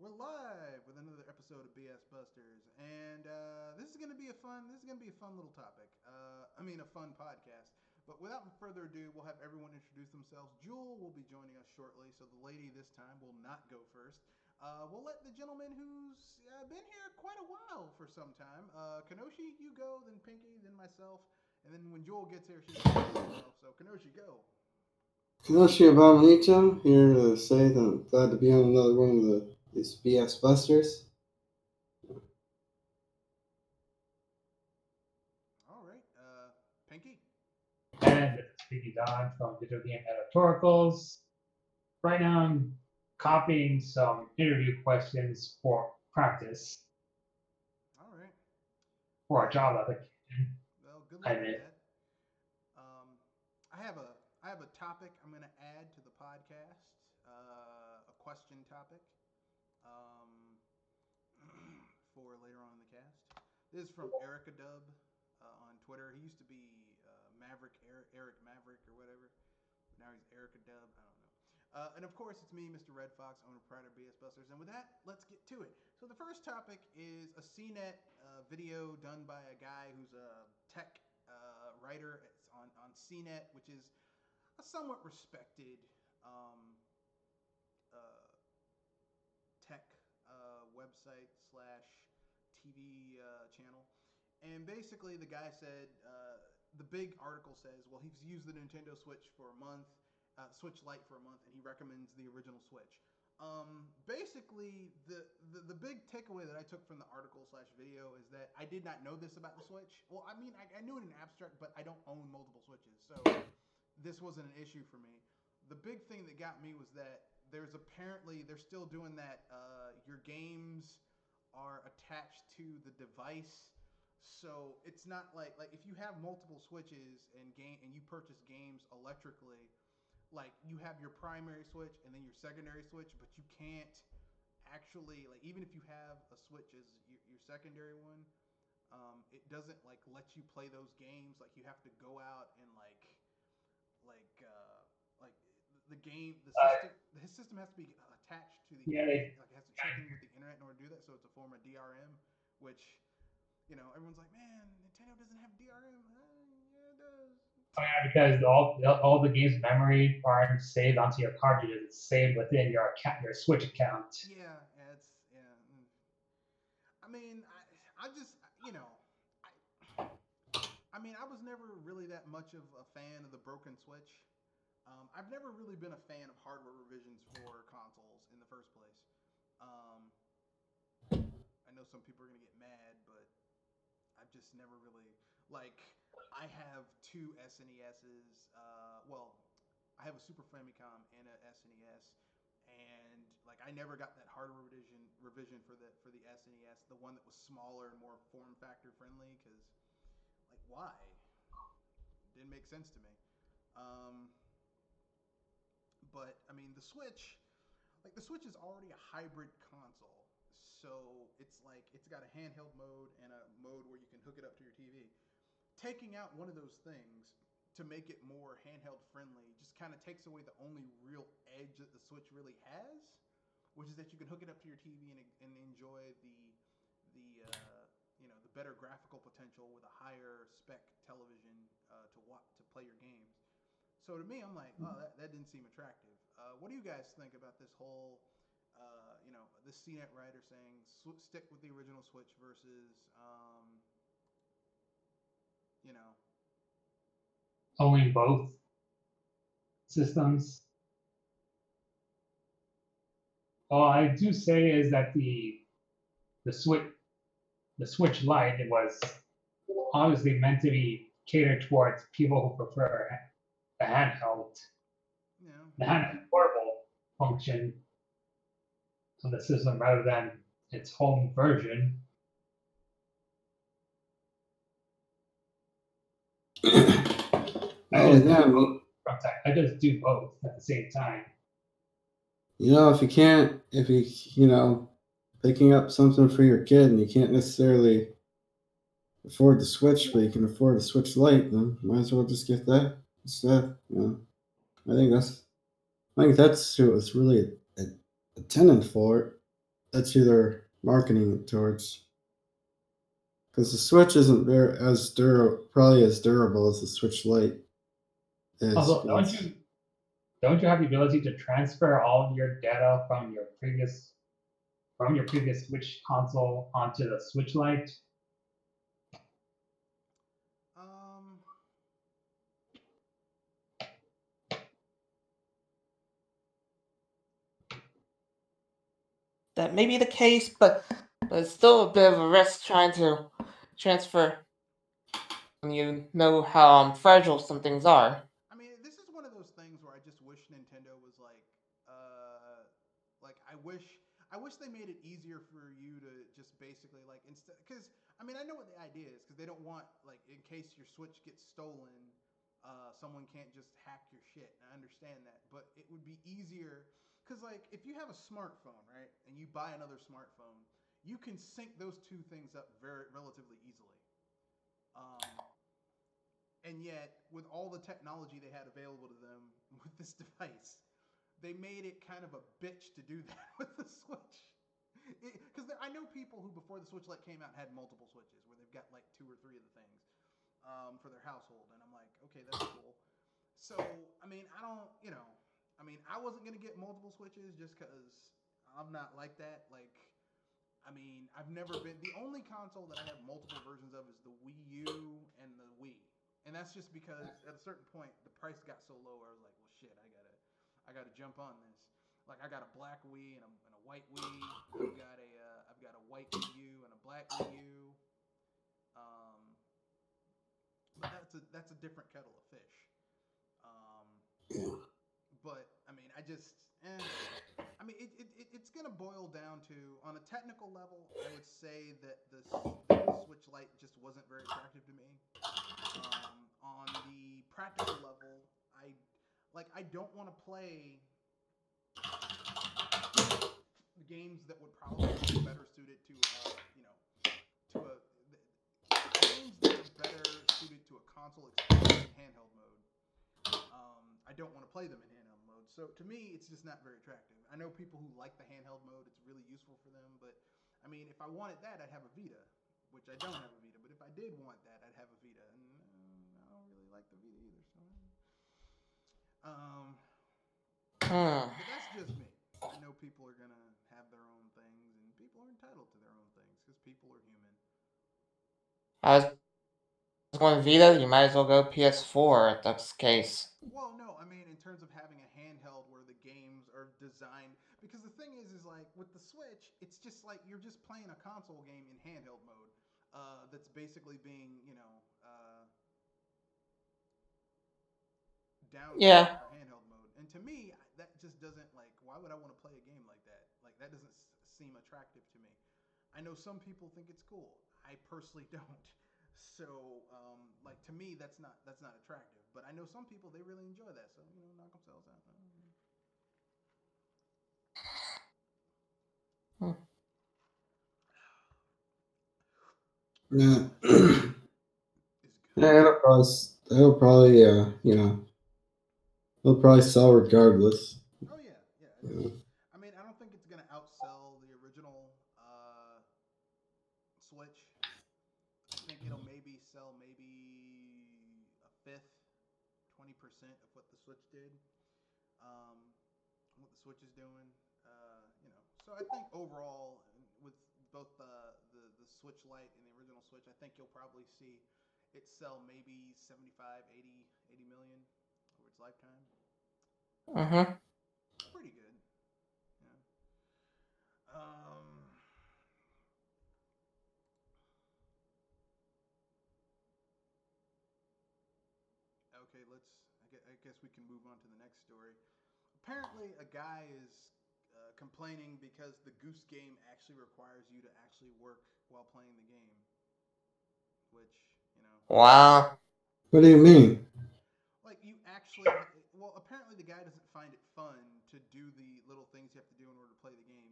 We're live with another episode of BS Busters, and this is gonna be a fun. This is gonna be a fun little topic. A fun podcast. But without further ado, we'll have everyone introduce themselves. Jewel will be joining us shortly, so the lady this time will not go first. We'll let the gentleman who's been here quite a while for some time, Kanoshi, you go, then Pinky, then myself, and then when Jewel gets here, she's gonna introduce herself. So Kanoshi, go. Kinoshi Abominito here to say that I'm glad to be on another one of these BS Busters. All right, Pinky. And this is Speaky Don from Video Game Editorials. Right now, I'm copying some interview questions for practice All right. for a job application. Well, good I luck with mean, that. Um, I have a topic I'm going to add to the podcast. A question topic um, for later on in the cast. This is from Erica Dub on Twitter. He used to be Maverick Eric Maverick or whatever. Now he's Erica Dub. I don't know. And of course, it's me, Mr. Red Fox, owner proprietor of BS Busters. And with that, let's get to it. So the first topic is a CNET video done by a guy who's a tech writer. It's on CNET, which is a somewhat respected um, uh, tech website slash TV channel. And basically, the guy said the big article says, well, he's used the Nintendo Switch for a month, Switch Lite for a month, and he recommends the original Switch. Basically, the big takeaway that I took from the article slash video is that I did not know this about the Switch. Well, I mean, I knew it in abstract, but I don't own multiple Switches, so this wasn't an issue for me. The big thing that got me was that they're still doing that. Your games are attached to the device, so it's not like if you have multiple switches and you purchase games electrically, like you have your primary switch and then your secondary switch, but you can't actually like even if you have a switch as your secondary one, it doesn't like let you play those games. Like you have to go out and like like the game the system has to be attached to the yeah, internet. Like it has to check in with the internet in order to do that. So it's a form of DRM, which everyone's like, man, Nintendo doesn't have DRM. Yeah, it does. because all the game's memory aren't saved onto your cartridges. It's saved within your Switch account. Yeah, yeah, it's yeah. I mean, I just I, I mean, I was never really that much of a fan of the broken Switch. I've never really been a fan of hardware revisions for consoles in the first place. Um, I know some people are gonna get mad, but I've just never really like. I have two SNESs. I have a Super Famicom and a SNES, and like I never got that hardware revision for the SNES, the one that was smaller and more form factor friendly. Because like why? Didn't make sense to me. Um, but I mean the Switch is already a hybrid console, so it's like it's got a handheld mode and a mode where you can hook it up to your TV. Taking out one of those things to make it more handheld friendly just kind of takes away the only real edge that the Switch really has, which is that you can hook it up to your TV and enjoy the better graphical potential with a higher spec television to play your games. So to me, I'm like, oh, that didn't seem attractive. What do you guys think about this whole, this CNET writer saying stick with the original Switch versus, you know, Owning both systems. All I do say is that the Switch the Switch Lite, it was obviously meant to be catered towards people who prefer the handheld, you know, the handheld portable function of the system rather than its home version. Oh yeah, I just do both at the same time. if you can't, if picking up something for your kid and you can't necessarily afford the Switch, but you can afford a Switch Lite, then might as well just get that instead. I think that's who it's really a tenant for. that's who they're marketing it towards. Because the Switch isn't very probably as durable as the Switch Lite is. Also, don't you have the ability to transfer all of your data from your previous Switch console onto the Switch Lite? That may be the case, but it's still a bit of a risk trying to transfer when you know how fragile some things are. I mean, this is one of those things where I just wish Nintendo was I wish they made it easier for you to just basically instead, because I mean I know what the idea is, because they don't want in case your Switch gets stolen, someone can't just hack your shit. I understand that, but it would be easier because if you have a smartphone, right, and you buy another smartphone, you can sync those two things up relatively easily. And yet, with all the technology they had available to them with this device, they made it kind of a bitch to do that with the Switch. Because I know people who, before the Switch Lite came out, had multiple Switches where they've got 2 or 3 of the things for their household, and I'm like, okay, that's cool. So, I mean, I wasn't gonna get multiple Switches just because I'm not like that. I mean, I've never been. The only console that I have multiple versions of is the Wii U and the Wii. And that's just because at a certain point the price got so low, I was like, well, shit, I gotta jump on this. I got a black Wii and a white Wii. I've got a white Wii U and a black Wii U. But that's a different kettle of fish. But I mean, I mean, it's gonna boil down to, on a technical level, I would say that the Switch Lite just wasn't very attractive to me. On the practical level, I don't want to play games that would probably be better suited to games that are better suited to a console experience in handheld mode. I don't want to play them in handheld mode. So to me, it's just not very attractive. I know people who like the handheld mode; it's really useful for them. But I mean, if I wanted that, I'd have a Vita, which I don't have a Vita. But if I did want that, I'd have a Vita, and I don't really like the Vita either. So, but that's just me. I know people are gonna have their own things, and people are entitled to their own things because people are human. I was going Vita, you might as well go PS4 if that's the case. Well, no, I mean in terms of having a handheld where the games are designed, because the thing is with the Switch, it's just you're just playing a console game in handheld mode. That's basically being downgraded for handheld mode, and to me, that just doesn't why would I want to play a game like that? That doesn't seem attractive to me. I know some people think it's cool. I personally don't. So, to me, that's not attractive. But I know some people, they really enjoy that. So, knock themselves out. Yeah. Yeah, it'll probably it'll probably sell regardless. Oh yeah. I mean, I don't think it's gonna outsell the original Switch. I think it'll maybe sell a fifth, 20% of what the Switch did. What the Switch is doing. So I think overall, with both the Switch Lite and the original Switch, I think you'll probably see it sell maybe 75, 80 million over its lifetime. Pretty good. Yeah. Okay, I guess we can move on to the next story. Apparently, a guy is complaining because the Goose Game actually requires you to actually work while playing the game. Which, Wow. What do you mean? You actually, well, apparently the guy doesn't find it fun to do the little things you have to do in order to play the game.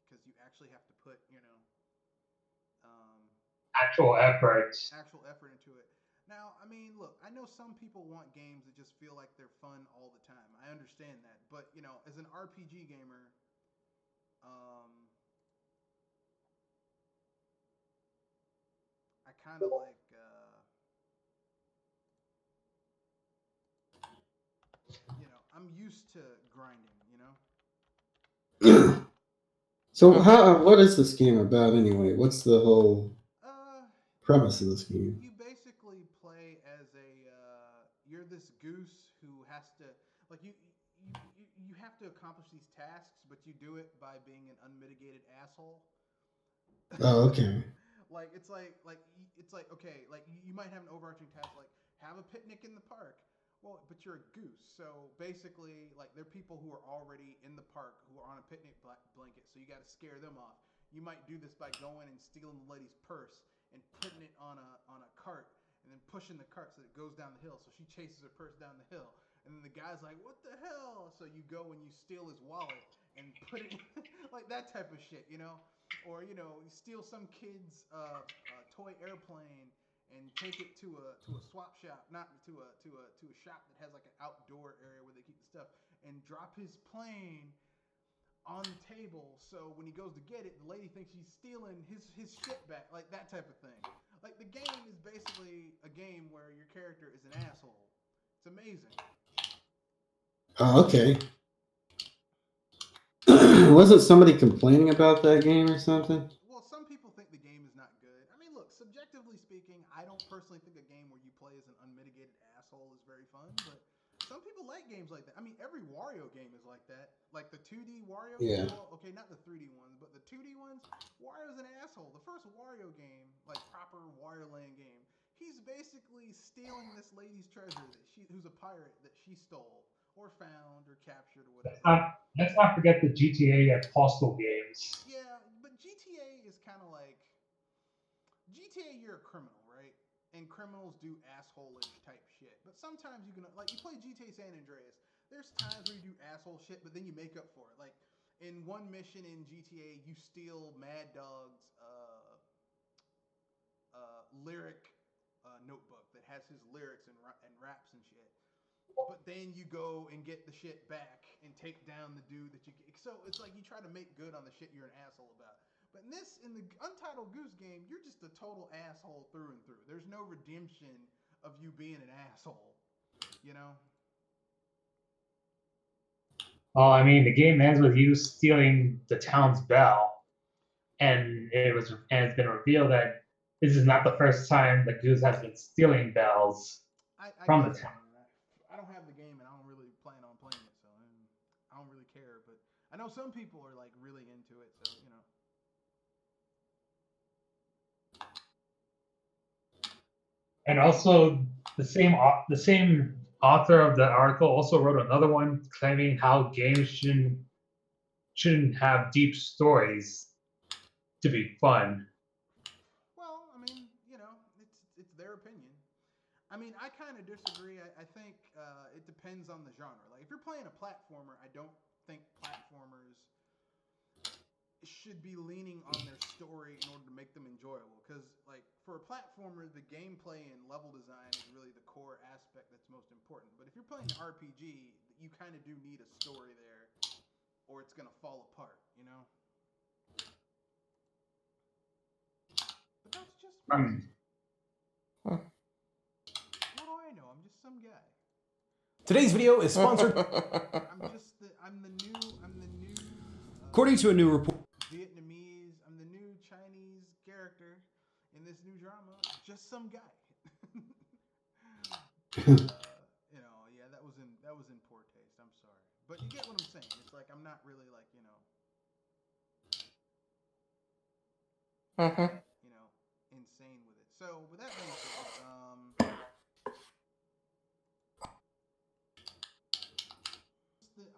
Because you actually have to put, Actual effort into it. Now, I mean, look, I know some people want games that just feel like they're fun all the time. I understand that, but as an RPG gamer, kind of like I'm used to grinding, So what is this game about anyway? What's the whole premise of this game? You basically play as you're this goose who has to you have to accomplish these tasks, but you do it by being an unmitigated asshole. Oh, okay. It's like okay, like you might have an overarching task like have a picnic in the park. Well, but you're a goose, so basically, like there are people who are already in the park who are on a picnic blanket, so you got to scare them off. You might do this by going and stealing the lady's purse and putting it on a cart, and then pushing the cart so that it goes down the hill. So she chases her purse down the hill, and then the guy's like, "What the hell?" So you go and you steal his wallet and put it like that type of shit, Or you steal some kid's toy airplane and take it to a swap shop, not to a shop that has like an outdoor area where they keep the stuff, and drop his plane on the table. So when he goes to get it, the lady thinks he's stealing his shit back, like that type of thing. Like the game is basically a game where your character is an asshole. It's amazing. Oh, okay. Wasn't somebody complaining about that game or something? Well, some people think the game is not good. I mean, look, subjectively speaking, I don't personally think a game where you play as an unmitigated asshole is very fun, but some people like games like that. I mean, every Wario game is like that. Like the 2D Wario game. Well, okay, not the 3D ones, but the 2D ones, Wario's an asshole. The first Wario game, like proper Wario Land game, he's basically stealing this lady's treasure who's a pirate that she stole or found or captured or whatever. Let's not forget the GTA and Postal games. Yeah, but GTA is kind of like GTA. You're a criminal, right? And criminals do asshole-ish type shit. But sometimes you can you play GTA San Andreas. There's times where you do asshole shit, but then you make up for it. Like in one mission in GTA, you steal Mad Dog's lyric notebook that has his lyrics and raps and shit. But then you go and get the shit back and take down the dude that you get. So it's like you try to make good on the shit you're an asshole about. But in the Untitled Goose game, you're just a total asshole through and through. There's no redemption of you being an asshole, Well, I mean, the game ends with you stealing the town's bell, and it's been revealed that this is not the first time the goose has been stealing bells from the town. I don't have the game, and I don't really plan on playing it, so I don't really care. But I know some people are like really into it, so And also, the same author of the article also wrote another one claiming how games shouldn't have deep stories to be fun. Well, I mean, it's their opinion. I mean, I kind of disagree. I think it depends on the genre. Like, if you're playing a platformer, I don't think platformers should be leaning on their story in order to make them enjoyable. Because, like, for a platformer, the gameplay and level design is really the core aspect that's most important. But if you're playing an RPG, you kind of do need a story there, or it's going to fall apart, But that's just me. What do I know? I'm just some guy. Today's video is sponsored. I'm the new. According to a new report, Vietnamese. I'm the new Chinese character in this new drama. Just some guy. Yeah, that was in poor taste. I'm sorry, but you get what I'm saying. It's like I'm not really like insane with it. So with that being said,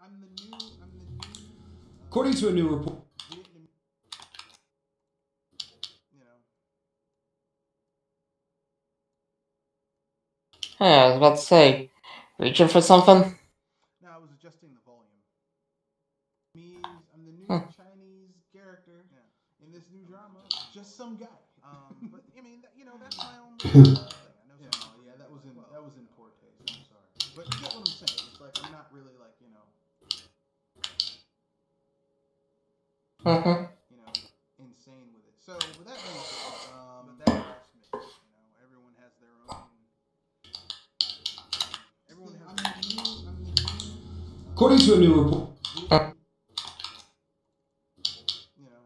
I'm the new. according to a new report, Hey, I was about to say, reaching for something? No, I was adjusting the volume. I'm the new Chinese character in this new drama. Just some guy. But I mean, that's my own thing. I know. Yeah, that was in poor taste. I'm sorry, but you get what I'm saying. It's like I'm not really like insane with it. So with that being said, that lost me. According to a new report. You know,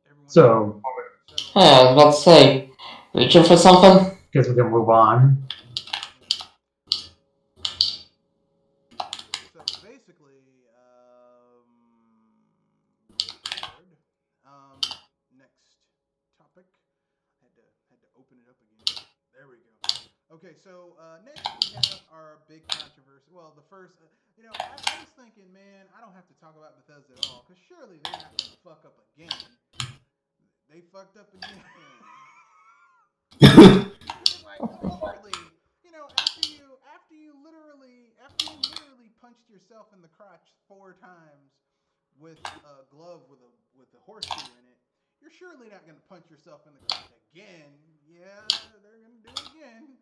everyone. So, Hey, I was about to say, reaching for something? guess we can move on. So basically, next topic. Had to open it up again. There we go. Okay, so next we have our big controversy. Well, the first, I was thinking, man, I don't have to talk about Bethesda at all, because surely they're not gonna fuck up again. They fucked up again. Like literally, after you literally punched yourself in the crotch 4 times with a glove with a horseshoe in it, you're surely not going to punch yourself in the crotch again. Yeah, they're going to do it again.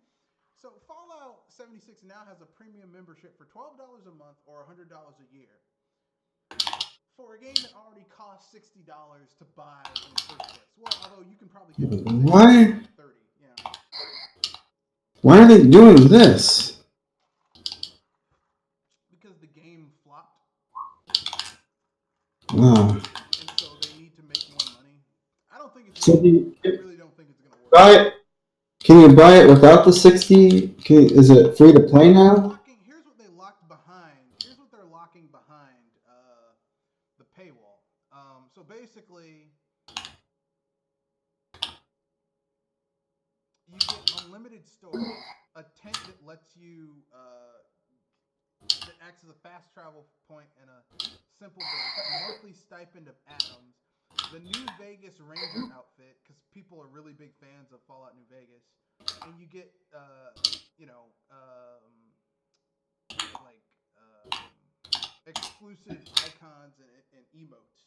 So Fallout 76 now has a premium membership for $12 a month or $100 a year for a game that already cost $60 to buy in the first place. Well, although you can probably get it Why? for $30. Yeah. Why are they doing this? Because the game flopped. Wow. And so they need to make more money. I don't think it's. So I really don't think it's gonna work. buy it? Can you buy it without the 60? Is it free to play now? Here's what they locked behind. Here's what they're locking behind the paywall. So basically, you get unlimited storage, a tent that lets you that acts as a fast travel point and a simple base, a monthly stipend of atoms, the New Vegas Ranger outfit, because people are really big fans of Fallout New Vegas, and you get exclusive icons and emotes.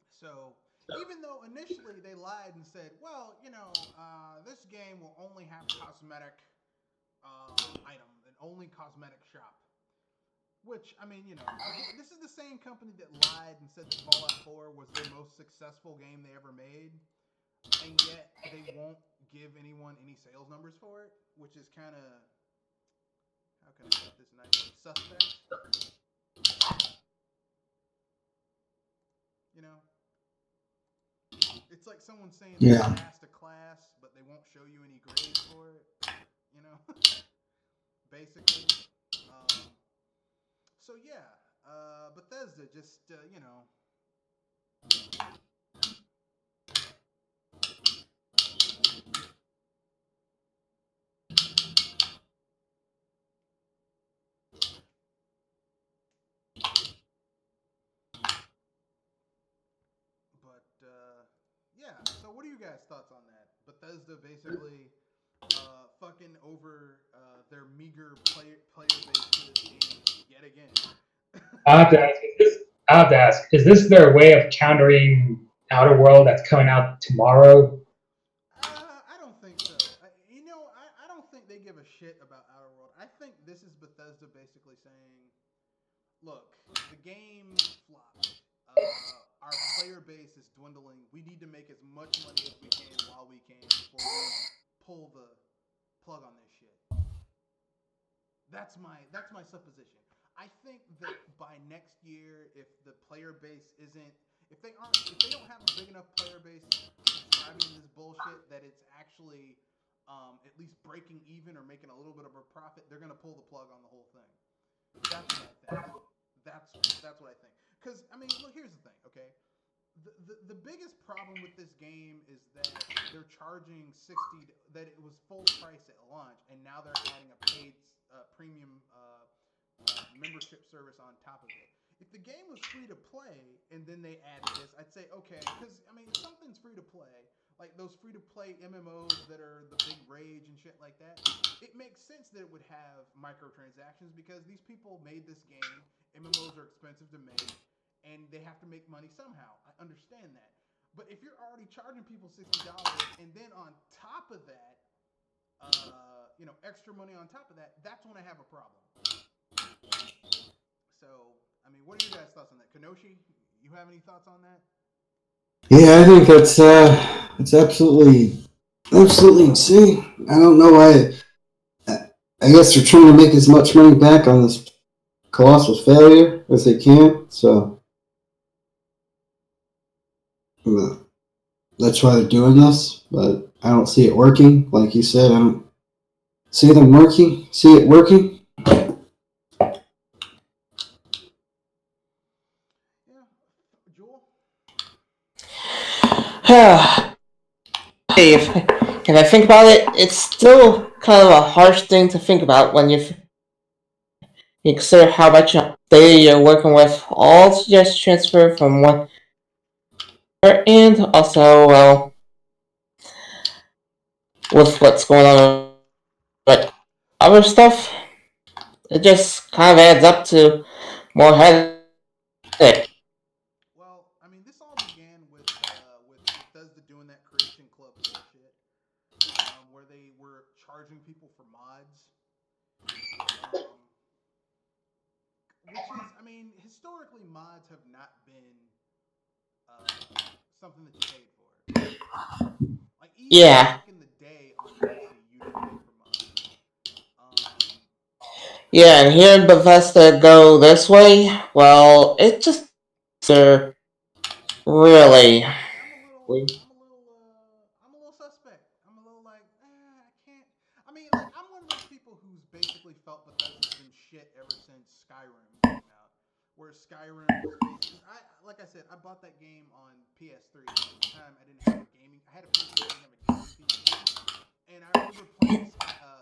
So even though initially they lied and said, well, this game will only have cosmetic items and only cosmetic shop. Which, I mean, this is the same company that lied and said that Fallout 4 was their most successful game they ever made, and yet they won't give anyone any sales numbers for it, which is kind of, how can I put this nicely, suspect. It's like someone saying they passed a class, but they won't show you any grades for it, basically. So yeah, Bethesda just, yeah. So what are you guys' thoughts on that? Bethesda basically fucking over their meager player base for this game yet again. I have to ask, is this their way of countering Outer World that's coming out tomorrow? I don't think so. I don't think they give a shit about Outer World. I think this is Bethesda basically saying, look, the game flopped. Our player base is dwindling. We need to make as much money as we can while we can before we pull the plug on this shit. That's my supposition. I think that by next year, if the player base if they don't have a big enough player base subscribing to this bullshit that it's actually at least breaking even or making a little bit of a profit, they're gonna pull the plug on the whole thing. That's what I think. That's what I think. Because I mean, look, here's the thing, okay? The biggest problem with this game is that they're charging $60. That it was full price at launch, and now they're adding a paid premium membership service on top of it. If the game was free to play and then they added this, I'd say okay. Because I mean, if something's free to play, like those free to play MMOs that are the big rage and shit like that, it makes sense that it would have microtransactions because these people made this game. MMOs are expensive to make, and they have to make money somehow. I understand that. But if you're already charging people $60 and then on top of that, extra money on top of that, that's when I have a problem. So, I mean, what are your guys' thoughts on that? Kenoshi, you have any thoughts on that? Yeah, I think that's absolutely insane. I don't know why. I guess they're trying to make as much money back on this colossal failure as they can, so that's why they're doing this, but I don't see it working. Like you said, I don't see it working. Yeah, Jewel. If I think about it, it's still kind of a harsh thing to think about when you consider how much data you're working with, all to just transfer from one, and also, well, with what's going on with other stuff, it just kind of adds up to more headache. Well, I mean, this all began with Bethesda doing that Creation Club bullshit, where they were charging people for mods, which is, I mean, historically mods have not been something that you paid for. Like even back in the day on PC, you didn't pay for mods. Yeah, and hearing Bethesda go this way, well, it just really. I'm a little suspect. I'm a little like, I can't. I mean, like, I'm one of those people who's basically felt Bethesda's been shit ever since Skyrim came out. Where Skyrim was basically, like I said, I bought that game on PS3. At the time, I didn't have a gaming. I had a PC, I didn't have a gaming PC. And I remember playing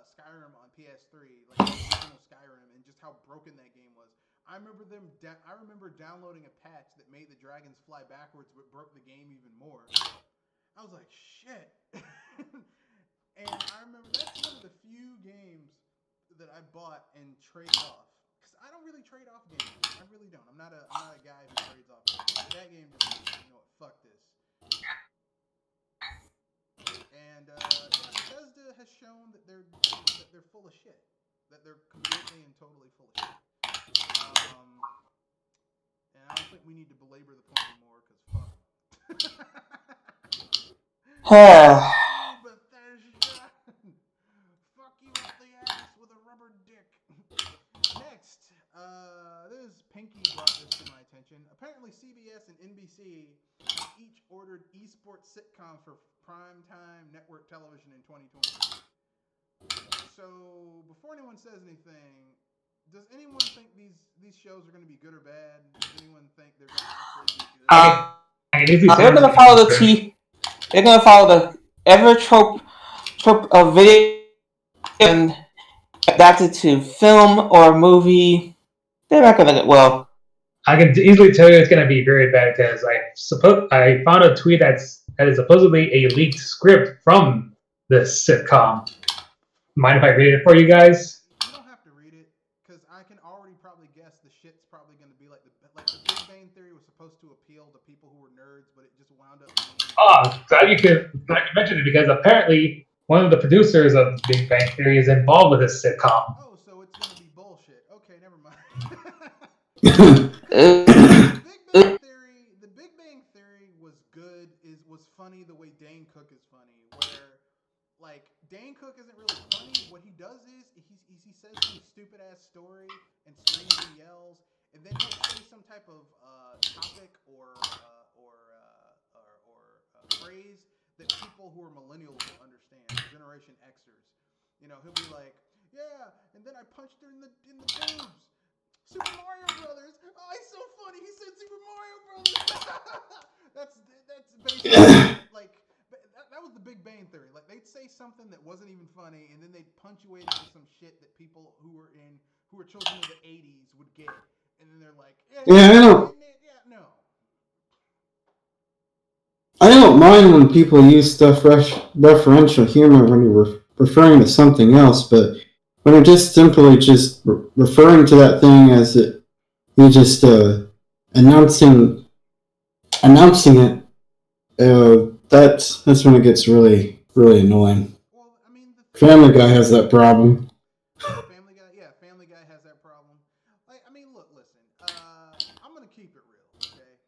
Skyrim on PS3, like the original Skyrim, and just how broken that game was. I remember downloading a patch that made the dragons fly backwards, but broke the game even more. I was like, shit. And I remember that's one of the few games that I bought and traded off. Because I don't really trade off games. I really don't. I'm not a guy who trades off games. But that game just, you know what, fuck this. And Bethesda has shown that they're full of shit. That they're completely and totally full of shit. And I don't think we need to belabor the point anymore, because fuck. Bethesda! Fuck you up the ass with a rubber dick. Next, this Pinky brought this to my attention. Apparently CBS and NBC have each ordered esports sitcom for primetime network television in 2020. So, before anyone says anything, does anyone think these shows are going to be good or bad? Does anyone think they're going to actually be good? They're going to follow they're going to follow the ever trope of video and adapted to film or movie. They're not going to get well. I can easily tell you it's going to be very bad because I found a tweet that is supposedly a leaked script from this sitcom. Mind if I read it for you guys? You don't have to read it, because I can already probably guess the shit's probably going to be like the Big Bang Theory was supposed to appeal to people who were nerds, but it just wound up being... Glad you could mention it, because apparently one of the producers of Big Bang Theory is involved with this sitcom. Oh, so it's going to be bullshit. Okay, never mind. The Big Bang Theory was good, was funny the way Dane Cook is funny, where, like, Dane Cook isn't really funny. What he does is he says some stupid ass story and screams and yells, and then he'll say some type of topic or phrase that people who are millennials will understand, Generation Xers. You know, he'll be like, yeah, and then I punched her in the boobs. Super Mario Brothers. Oh, he's so funny. He said Super Mario Brothers. That's basically like that was the Big Bang Theory. Like, they'd say something that wasn't even funny, and then they'd punctuate it with some shit that people who were children of the '80s would get, and then they're like, no. I don't mind when people use stuff referential humor when you're referring to something else, but when you're just simply referring to that thing as you're just announcing it, that's when it gets really, really annoying. Well, I mean, Family Guy has that problem. Family Guy has that problem. Like, I mean, listen. I'm gonna keep it real, okay?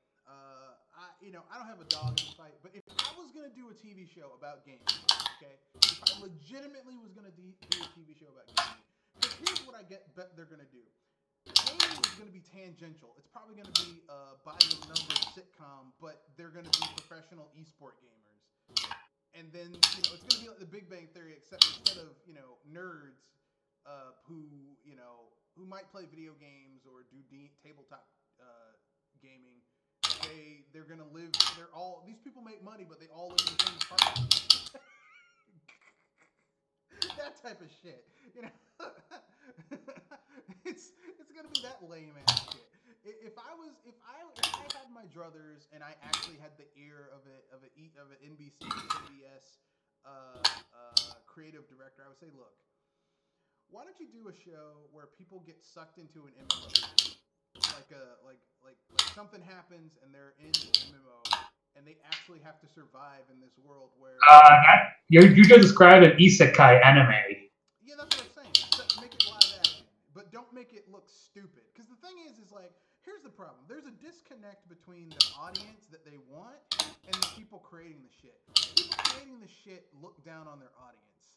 I don't have a dog in the fight, but if I was gonna do a TV show about gaming, okay, if I legitimately was gonna do a TV show about gaming, bet they're gonna do. Gaming is gonna be tangential. It's probably gonna be by the numbers sitcom, but they're gonna be professional esport gamers. And then it's gonna be like The Big Bang Theory, except instead of nerds who might play video games or do tabletop gaming. They're gonna live. These people make money, but they all live in the same apartment. That type of shit, it's gonna be that lame ass shit. If I had my druthers and I actually had the ear of an NBC, CBS creative director, I would say, look, why don't you do a show where people get sucked into an MMO? Like something happens and they're in the MMO and they actually have to survive in this world where you just described an isekai anime. Yeah, that's what I'm saying. Make it live action, but don't make it look stupid. Because the thing is like, here's the problem. There's a disconnect between the audience that they want and the people creating the shit. People creating the shit look down on their audience.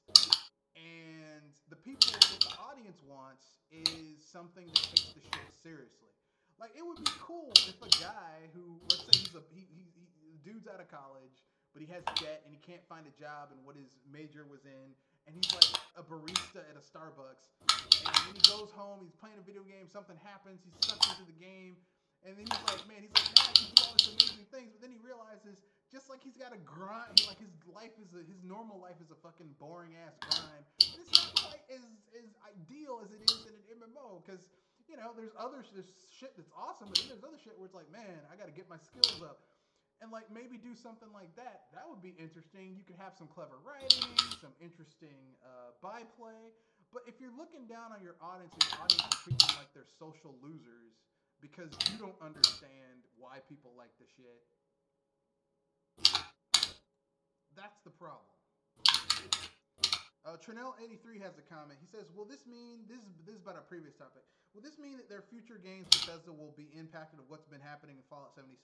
And the people that the audience wants is something that takes the shit seriously. Like, it would be cool if a guy who, let's say the dude's out of college, but he has debt and he can't find a job in what his major was in, and he's like a barista at a Starbucks, and when he goes home, he's playing a video game, something happens, he's sucked into the game, and then he's like, man, now I can do all these amazing things, but then he realizes, just like he's got to grind, like his normal life is a fucking boring ass grind, and it's not quite as ideal as it is in an MMO, because there's shit that's awesome, but then there's other shit where it's like, man, I got to get my skills up. And like maybe do something like that. That would be interesting. You could have some clever writing, some interesting byplay. But if you're looking down on your audience and your audience is treating them like they're social losers because you don't understand why people like the shit, that's the problem. Trinell83 has a comment. He says, will this mean, this is about our previous topic, will this mean that their future games Bethesda will be impacted of what's been happening in Fallout 76?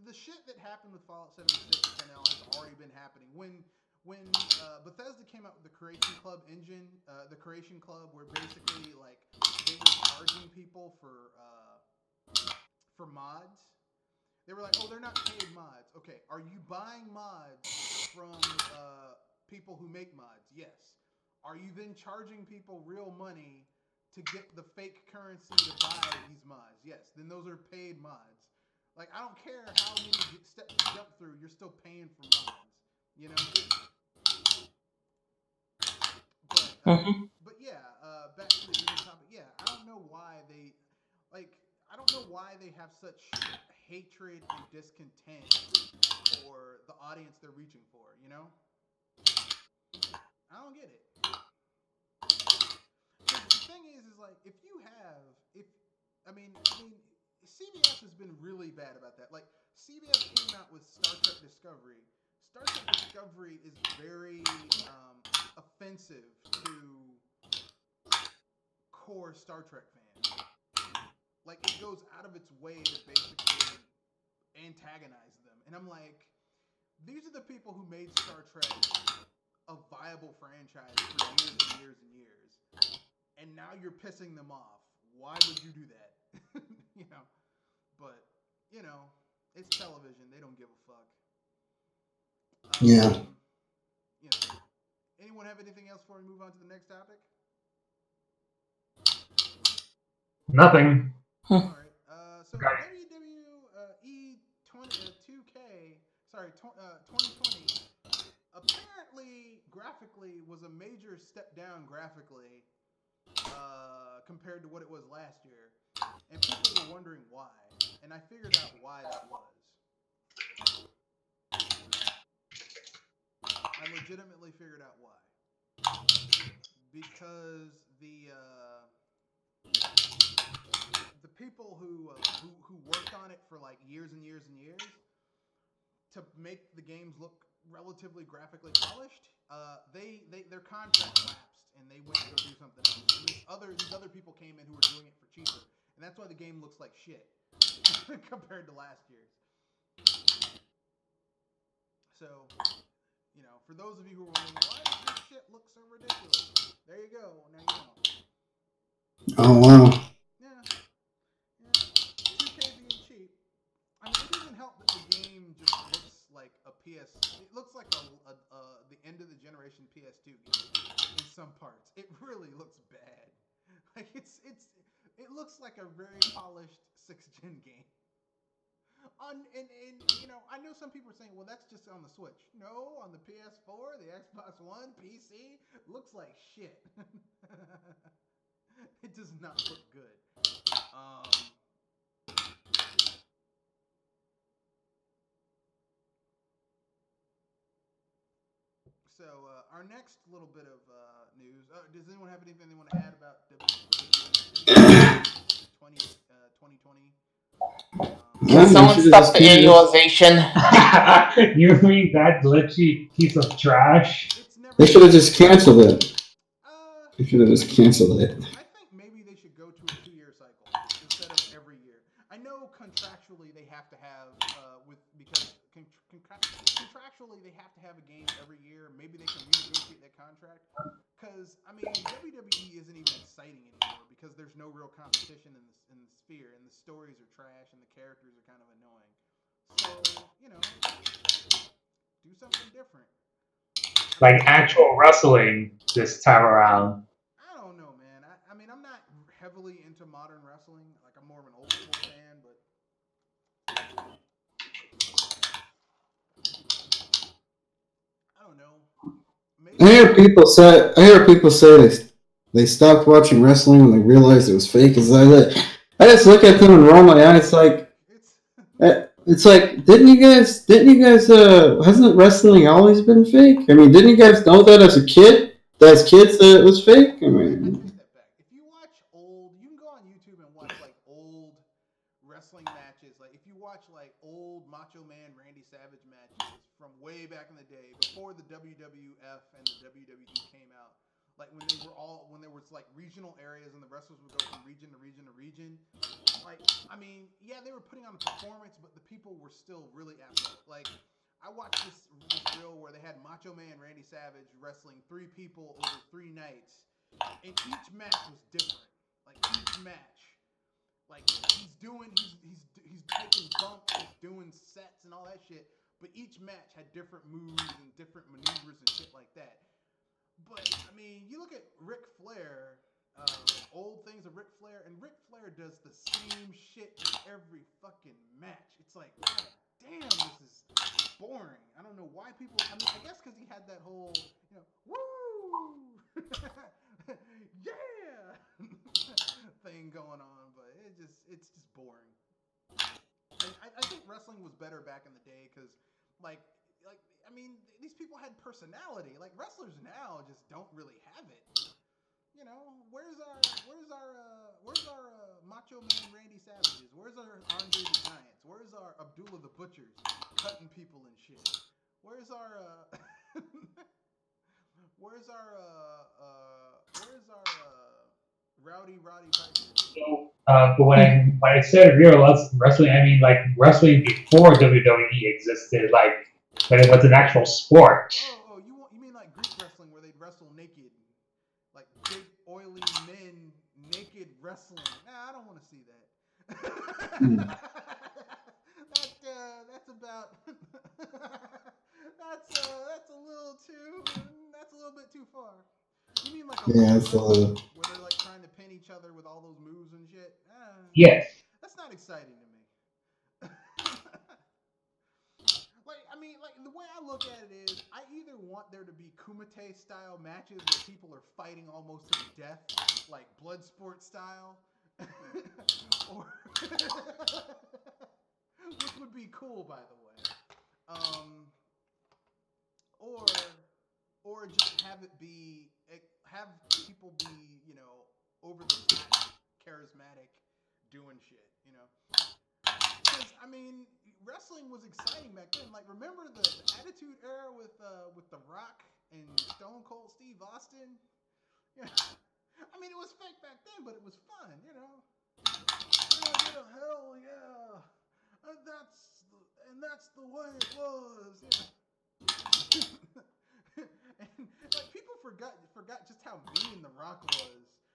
The shit that happened with Fallout 76 Trinell has already been happening. When Bethesda came out with the Creation Club engine, the Creation Club, where basically like they were charging people for mods. They were like, oh, they're not paid mods. Okay, are you buying mods from people who make mods? Yes. Are you then charging people real money to get the fake currency to buy these mods? Yes. Then those are paid mods. Like, I don't care how many steps you jump through, you're still paying for mods, But yeah, back to the main topic. Yeah, I don't know why they have such hatred and discontent for the audience they're reaching for, I don't get it. The thing is like, CBS has been really bad about that. Like, CBS came out with Star Trek Discovery. Star Trek Discovery is very offensive to core Star Trek fans. Like, it goes out of its way to basically antagonize them. And I'm like, these are the people who made Star Trek a viable franchise for years and years and years. And now you're pissing them off. Why would you do that? But, it's television. They don't give a fuck. Yeah. Anyone have anything else before we move on to the next topic? Nothing. All right. So WWE 2020 apparently graphically was a major step down graphically compared to what it was last year. And people were wondering why. And I figured out why that was. I legitimately figured out why. Because the people who worked on it for like years and years and years to make the games look relatively graphically polished, their contract lapsed and they went to go do something else. And these other people came in who were doing it for cheaper, and that's why the game looks like shit compared to last year's. So, for those of you who are wondering, why does this shit look so ridiculous? There you go. Now you know. Oh wow. Yeah. 2K being cheap. I mean, it doesn't help that the game just looks like a PS. It looks like the end of the generation PS2 game in some parts. It really looks bad. Like it looks like a very polished 6th-gen game. And I know some people are saying, well, that's just on the Switch. No, on the PS4, the Xbox One, PC, looks like shit. It does not look good. So our next little bit of news. Does anyone have anything they want to add about WWE 2020? Can someone stop the annualization? You mean that glitchy piece of trash? They should have just canceled it. They should have just canceled it. I think maybe they should go to a 2-year cycle instead of every year. I know contractually they have to have contractually they have to have a game every year. Maybe they can renegotiate that contract. Because I mean, WWE isn't even exciting anymore because there's no real competition in the sphere, and the stories are trash, and the characters are kind of annoying. So do something different. Like actual wrestling this time around. I don't know, man. I mean, I'm not heavily into modern wrestling. Like, I'm more of an old school fan, but I don't know. Maybe I hear people say they stopped watching wrestling when they realized it was fake. I just look at them and roll my eyes like it's like didn't you guys hasn't wrestling always been fake? I mean, didn't you guys know that as a kid? That as kids that it was fake? I mean, I take that back. If you watch you can go on YouTube and watch like old wrestling matches. Like if you watch like old Macho Man Randy Savage matches from way back in the day before the WWF and the WWE came out. Like when there was like regional areas and the wrestlers would go from region to region to region. Like, I mean, yeah, they were putting on a performance, but the people were still really athletic. Like, I watched this reel where they had Macho Man Randy Savage wrestling 3 people over 3 nights, and each match was different. Like each match, like he's taking bumps, he's doing sets and all that shit. But each match had different moves and different maneuvers and shit like that. But I mean, you look at Ric Flair, old things of Ric Flair, and Ric Flair does the same shit in every fucking match. It's like, God damn, this is boring. I don't know why people. I mean, I guess because he had that whole, woo, yeah, thing going on, but it's just boring. I think wrestling was better back in the day because, I mean, these people had personality. Like wrestlers now just don't really have it. Where's our Macho Man Randy Savages? Where's our Andre the Giants? Where's our Abdullah the Butchers cutting people and shit? Where's our Rowdy Piper? But when I said real wrestling, I mean like wrestling before WWE existed, like when it was an actual sport. Oh, you mean like Greek wrestling where they'd wrestle naked, like big oily men naked wrestling? Nah, I don't want to see that. That's about that's a little bit too far. You mean like where they're like trying to pin each other with all those moves and shit? Yes. That's not exciting to me. Like the way I look at it is, I either want there to be Kumite style matches where people are fighting almost to the death, like blood sport style, or which would be cool, by the way. Or just have people be, over the top, charismatic, doing shit, Because I mean, wrestling was exciting back then. Like, remember the Attitude Era with The Rock and Stone Cold Steve Austin? Yeah, I mean, it was fake back then, but it was fun, Yeah, hell yeah, and that's the way it was. And like people forgot just how mean The Rock was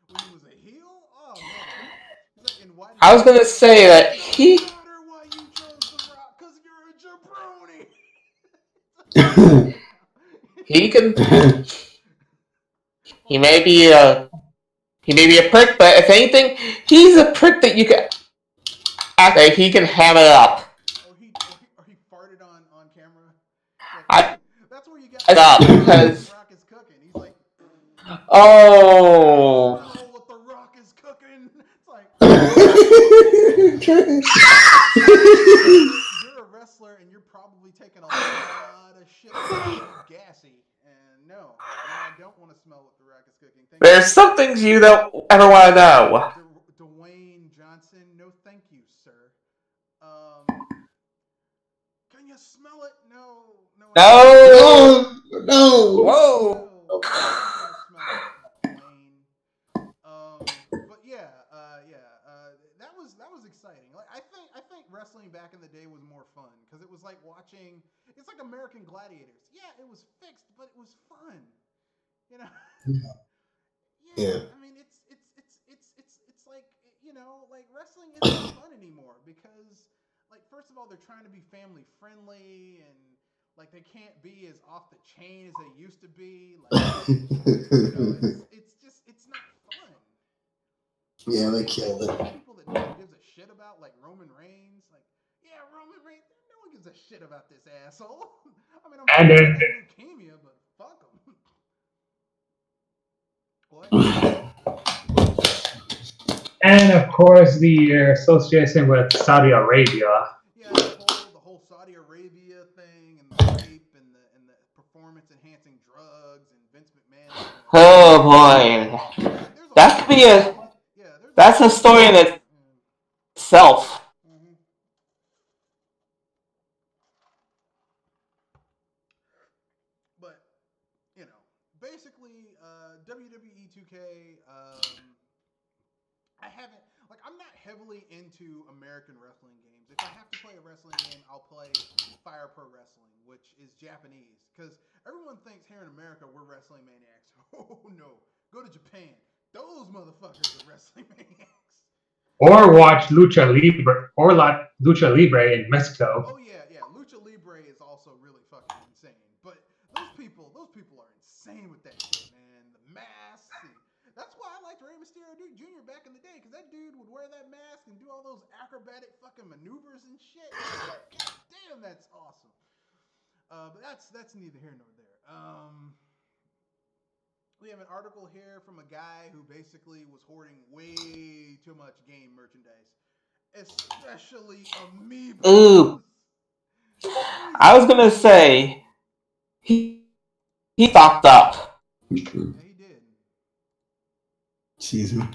when he was a heel. Oh man. He's like, and why I was gonna say that he. No matter why you chose The Rock, because you're a jabroni. He can. He may be a prick, but if anything, he's a prick that you can act that he can ham it up. Or he farted on camera. I That's where you got it up because The Rock is cooking. He's like, oh. know what The Rock is cooking. It's like you're a wrestler and you're probably taking a lot of shit gassy. And no, I don't want to smell what The Rock is cooking. There's some things you don't ever want to know. Dwayne Johnson, no thank you, sir. Can you smell it? No. No. Whoa. But yeah, that was exciting. Like I think wrestling back in the day was more fun because it was like watching. It's like American Gladiators. Yeah, it was fixed, but it was fun. You know. Yeah. I mean, it's like like wrestling isn't fun anymore because like first of all they're trying to be family friendly and like they can't be as off the chain as they used to be. Like it's not fun. Yeah, they killed it. People that no one gives a shit about, like Roman Reigns, like Roman Reigns. No one gives a shit about this asshole. I mean, I'm leukemia, but fuck him. What? And of course, the association with Saudi Arabia. Yeah, the whole Saudi Arabia thing and the rape and the performance enhancing drugs and Vince McMahon. Oh boy, that's a story in itself. Mm-hmm. But basically, WWE 2K. I haven't I'm not heavily into American wrestling games. If I have to play a wrestling game, I'll play Fire Pro Wrestling, which is Japanese. Because everyone thinks here in America we're wrestling maniacs. Oh no, go to Japan. Those motherfuckers are wrestling maniacs. Or watch Lucha Libre in Mexico. Oh yeah, Lucha Libre is also really fucking insane. But those people are insane with that shit, man. The masks. That's why I liked Rey Mysterio Jr. back in the day, because that dude would wear that mask and do all those acrobatic fucking maneuvers and shit. God damn, that's awesome. But that's neither here nor there. We have an article here from a guy who basically was hoarding way too much game merchandise, especially amiibos. Ooh, I was gonna say he stocked up. Yeah, he did. Excuse me.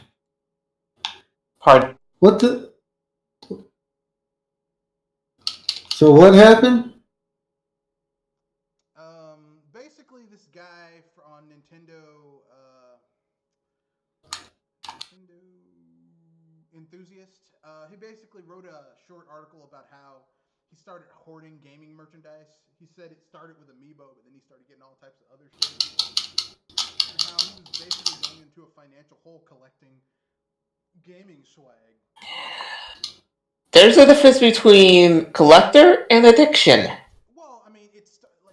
Pardon. What the? So what happened? Basically, this guy on Nintendo Enthusiast, he basically wrote a short article about how he started hoarding gaming merchandise. He said it started with Amiibo, but then he started getting all types of other shit. And how he was basically going into a financial hole collecting gaming swag. There's a difference between collector and addiction. Well, I mean,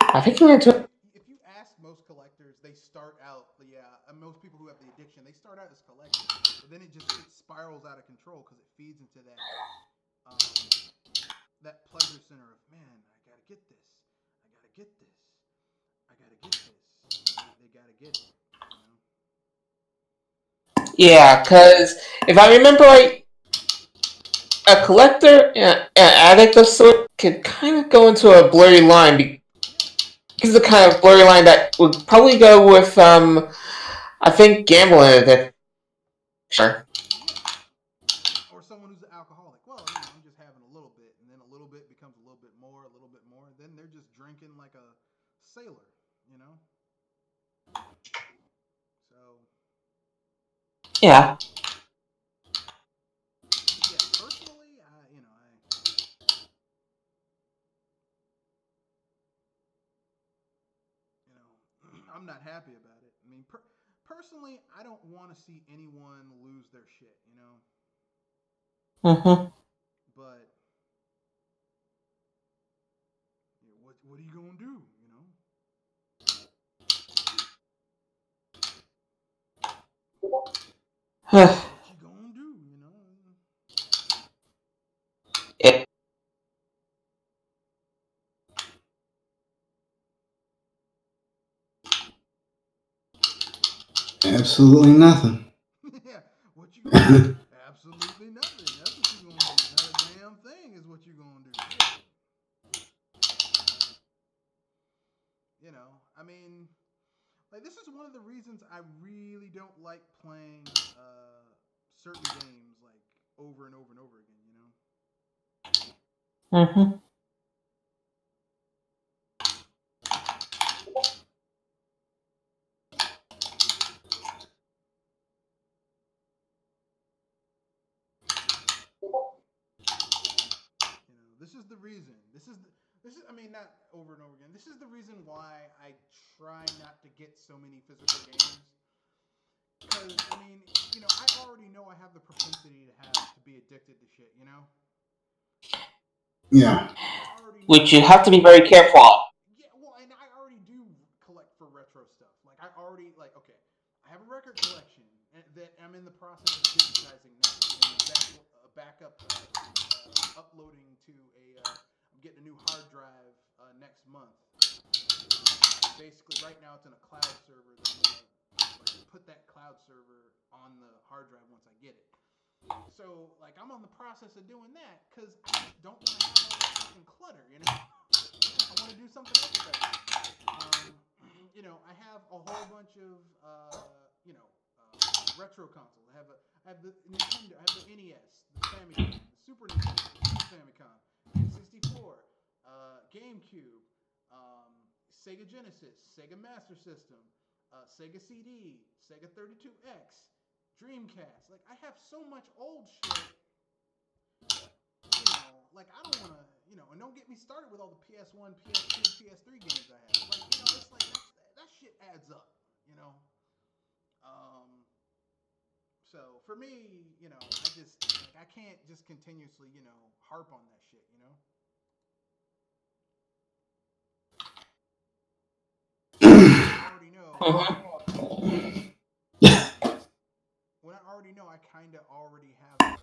I think you're into. If you ask most collectors, they start out, most people who have the addiction, they start out as collectors, but then it spirals out of control because it feeds into that pleasure center of, man, I gotta get this, I gotta get this, I gotta get this. They gotta get it. Yeah, because if I remember right, a collector and an addict of sort could kind of go into a blurry line because the kind of blurry line that would probably go with, I think, gambling addiction. Sure. Or someone who's an alcoholic. Well, I'm just having a little bit, and then a little bit becomes a little bit more, then they're just drinking like a sailor, So. Yeah. Yeah, personally, I'm not happy about it. I mean, personally, I don't want to see anyone lose their shit, you know. Mhm. But what are you gonna do, you know? What you gonna do, you know? It- Absolutely nothing. Yeah, what you gonna do? Absolutely nothing. That's what you gonna do. Not a damn thing is what you gonna do. You know, I mean, like this is one of the reasons I really don't like playing certain games like over and over and over again. You know. Mhm. You know, this is the reason. This is. I mean, not over and over again. This is the reason why I try not to get so many physical games. Because I mean, you know, I already know I have the propensity to be addicted to shit. You know. Yeah. I already know. Which you have to be very careful of. Yeah, well, and I already do collect for retro stuff. Like I already like okay, I have a record collection that I'm in the process of digitizing now, and backup uploading to a. I'm getting a new hard drive next month. Basically, right now it's in a cloud server that I'm gonna like put that cloud server on the hard drive once I get it. So like I'm on the process of doing that because I just don't want to have all that fucking clutter, you know. I want to do something else with that. You know, I have a whole bunch of retro consoles. I have the Nintendo, I have the NES, the Famicom, the Super Nintendo, the Super Famicom, N64, GameCube, Sega Genesis, Sega Master System, Sega CD, Sega 32X, Dreamcast. Like I have so much old shit. You know, like I don't want to, you know, and don't get me started with all the PS1, PS2, PS3 games I have. Like, you know, it's like that shit adds up, you know. So for me, you know, I just like I can't just continuously, you know, harp on that shit, you know. I already know. When I already know, I kind of already have a,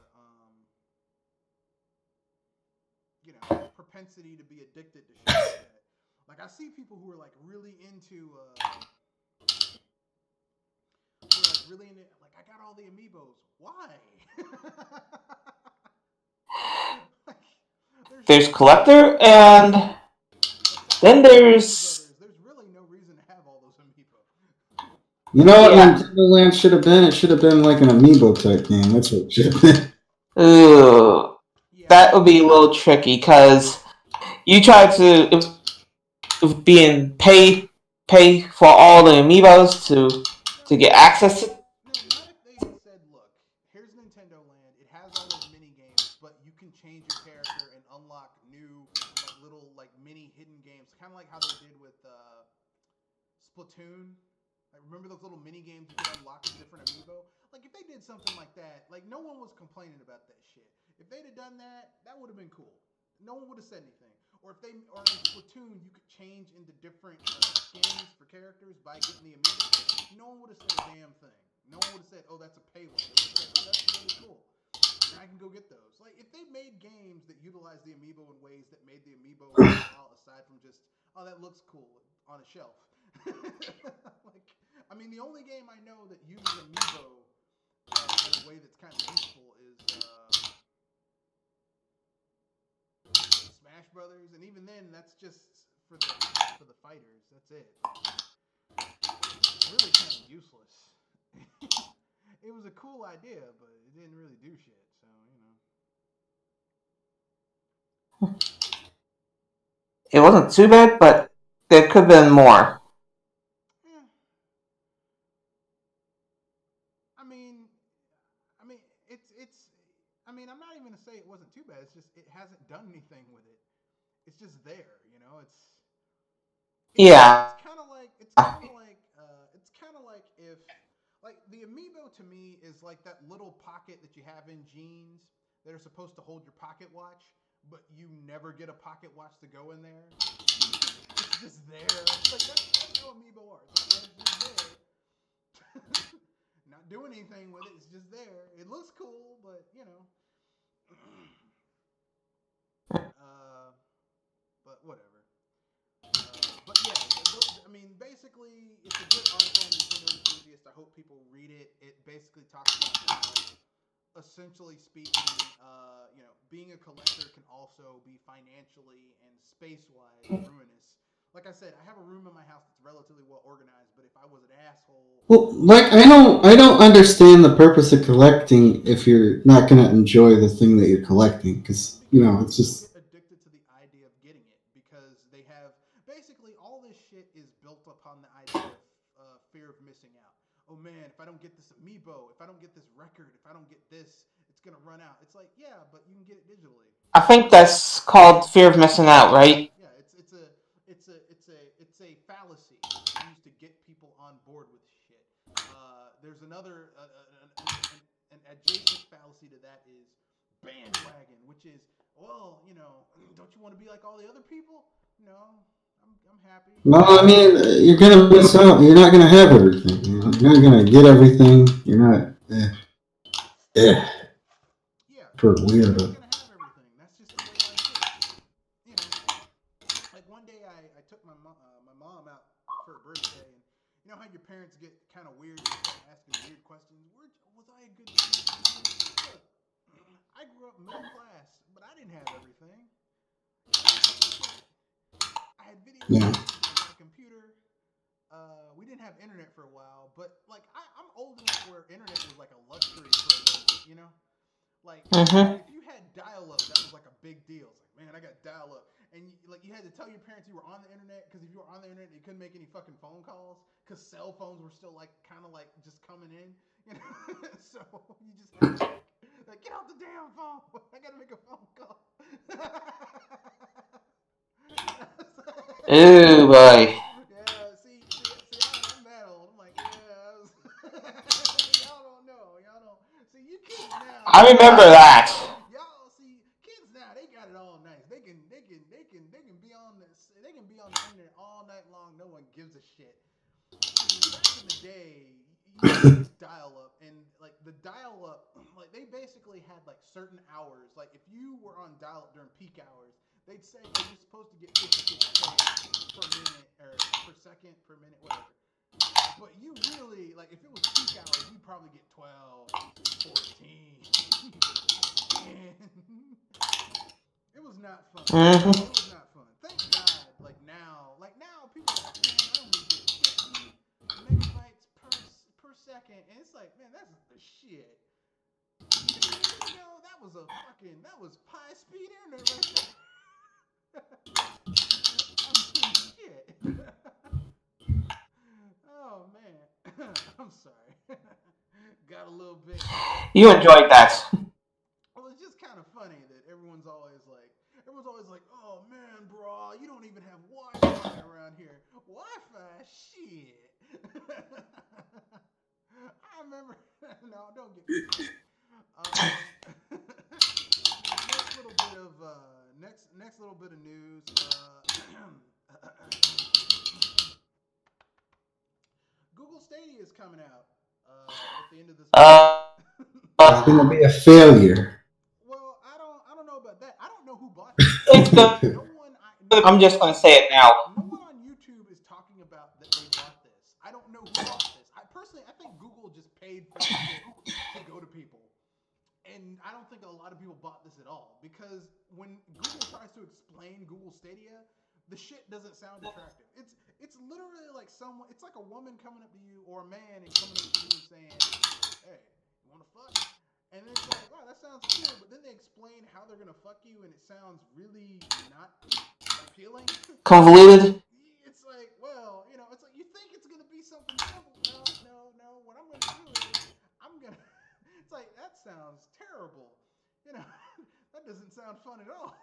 you know, propensity to be addicted to shit like that. Like I see people who are like really into like I got all the amiibos. Why? Like, There's collector, and then there's there's really no reason to have all those amiibo. You know what yeah. Nintendo Land should have been? It should have been like an amiibo type game. That's what it should have been. Ooh, Yeah, that would be a little tricky because you try to being pay for all the amiibos to get access to. no, not if they had said, look, here's Nintendo Land. It has all those mini games, but you can change your character and unlock new like little like mini hidden games, kind of like how they did with Splatoon. I remember those little mini games you could unlock with different amiibo. Like if they did something like that, like no one was complaining about that shit. If they'd have done that, that would have been cool. No one would have said anything. Or in Splatoon you could change into different skins for characters by getting the amiibo. No one would have said a damn thing. No one would have said, "Oh, that's a pay one." They would have said, "Oh, that's really cool." And I can go get those. Like if they made games that utilize the amiibo in ways that made the amiibo worthwhile, aside from just, "Oh, that looks cool on a shelf." Like, I mean, the only game I know that uses amiibo in a way that's kind of useful is Smash Brothers, and even then, that's just for the fighters. That's it. It's really kind of useless. It was a cool idea, but it didn't really do shit. So you know. It wasn't too bad, but there could have been more. Yeah. I mean, it's. I mean, I'm not even gonna say it wasn't too bad. It's just it hasn't done anything with it. It's just there, you know. It's Yeah. kind of like it's kind of like if like the amiibo to me is like that little pocket that you have in jeans that are supposed to hold your pocket watch, but you never get a pocket watch to go in there. It's just there. It's like that's how amiibo are. It's like, it's just there. Not doing anything with it. It's just there. It looks cool, but you know. But whatever. But yeah, I mean, basically, it's a good article on Nintendo Enthusiast. I hope people read it. It basically talks about how, essentially speaking, being a collector can also be financially and space-wise ruinous. Like I said, I have a room in my house that's relatively well organized, but if I was an asshole, Well, like I don't understand the purpose of collecting if you're not gonna enjoy the thing that you're collecting, because it's just. Get addicted to the idea of getting it because they have basically all this shit is built upon the idea of fear of missing out. Oh man, if I don't get this amiibo, if I don't get this record, if I don't get this, it's gonna run out. It's like, yeah, but you can get it digitally. I think that's called fear of missing out, right? Yeah, it's a fallacy used to get people on board with shit. There's another an adjacent fallacy to that is bandwagon, which is, well, don't you want to be like all the other people? No, I'm happy. No, I mean, you're gonna miss out. You're not gonna have everything. You're not gonna get everything. You're not. Yeah, For you're not weirdo. gonna have everything. That's just the way life is. You know, like one day I took my mom out for her birthday, and you know how your parents get kind of weird and start asking weird questions. Was I a good kid? Look, I grew up middle class, but I didn't have everything. I had video Yeah. games, I had a computer. We didn't have internet for a while, but like I'm old enough where internet was like a luxury for a little bit, you know? Like Mm-hmm. if you had dial-up, that was like a big deal. It's like, man, I got dial-up, and you had to tell your parents you were on the internet because if you were on the internet, you couldn't make any fucking phone calls because cell phones were still like kind of like just coming in, you know. So you just had to like get off the damn phone. I gotta make a phone call. Ooh boy. Yeah, see, I'm that old. I'm like, yeah, y'all don't know. Y'all don't. See, you kids now. I remember that. Y'all see, kids now, they got it all nice. They can be on this. They can be on the internet all night long. No one gives a shit. See, back in the day, you had this dial-up, and like the dial-up, like they basically had like certain hours. Like if you were on dial-up during peak hours, they'd say, oh, you're supposed to get 56K per minute or per second per minute, whatever. But you really, like, if it was peak hours, you'd probably get 12, 14, 10. It was not fun. Mm-hmm. It was not fun. Thank God, like now, people are like, man, I only get 50 megabytes per second. And it's like, man, that's the shit. 10 years ago, that was pie speed internet right there. I mean, shit. Oh man, I'm sorry. Got a little bit. You enjoyed that. Well, it's just kind of funny that everyone's always like, oh man, bro, you don't even have Wi-Fi around here. Wi-Fi, shit. I remember. No, don't get me started. Next little bit of news. Google Stadia is coming out at the end of this month. It's gonna be a failure. Well, I don't know about that. I don't know who bought this. It's good. I'm just gonna say it now. No one on YouTube is talking about that they bought this. I don't know who bought this. I think Google just paid for this shit to go to people. And I don't think a lot of people bought this at all because when Google tries to explain Google Stadia, the shit doesn't sound attractive. It's literally like someone. It's like a woman coming up to you or a man and coming up to you and saying, "Hey, you want to fuck?" And then it's like, "Wow, that sounds cool." But then they explain how they're gonna fuck you, and it sounds really not appealing. Convoluted. It's like, well, it's like you think it's gonna be something simple. No. What I'm gonna do is I'm gonna. It's like that sounds terrible. That doesn't sound fun at all.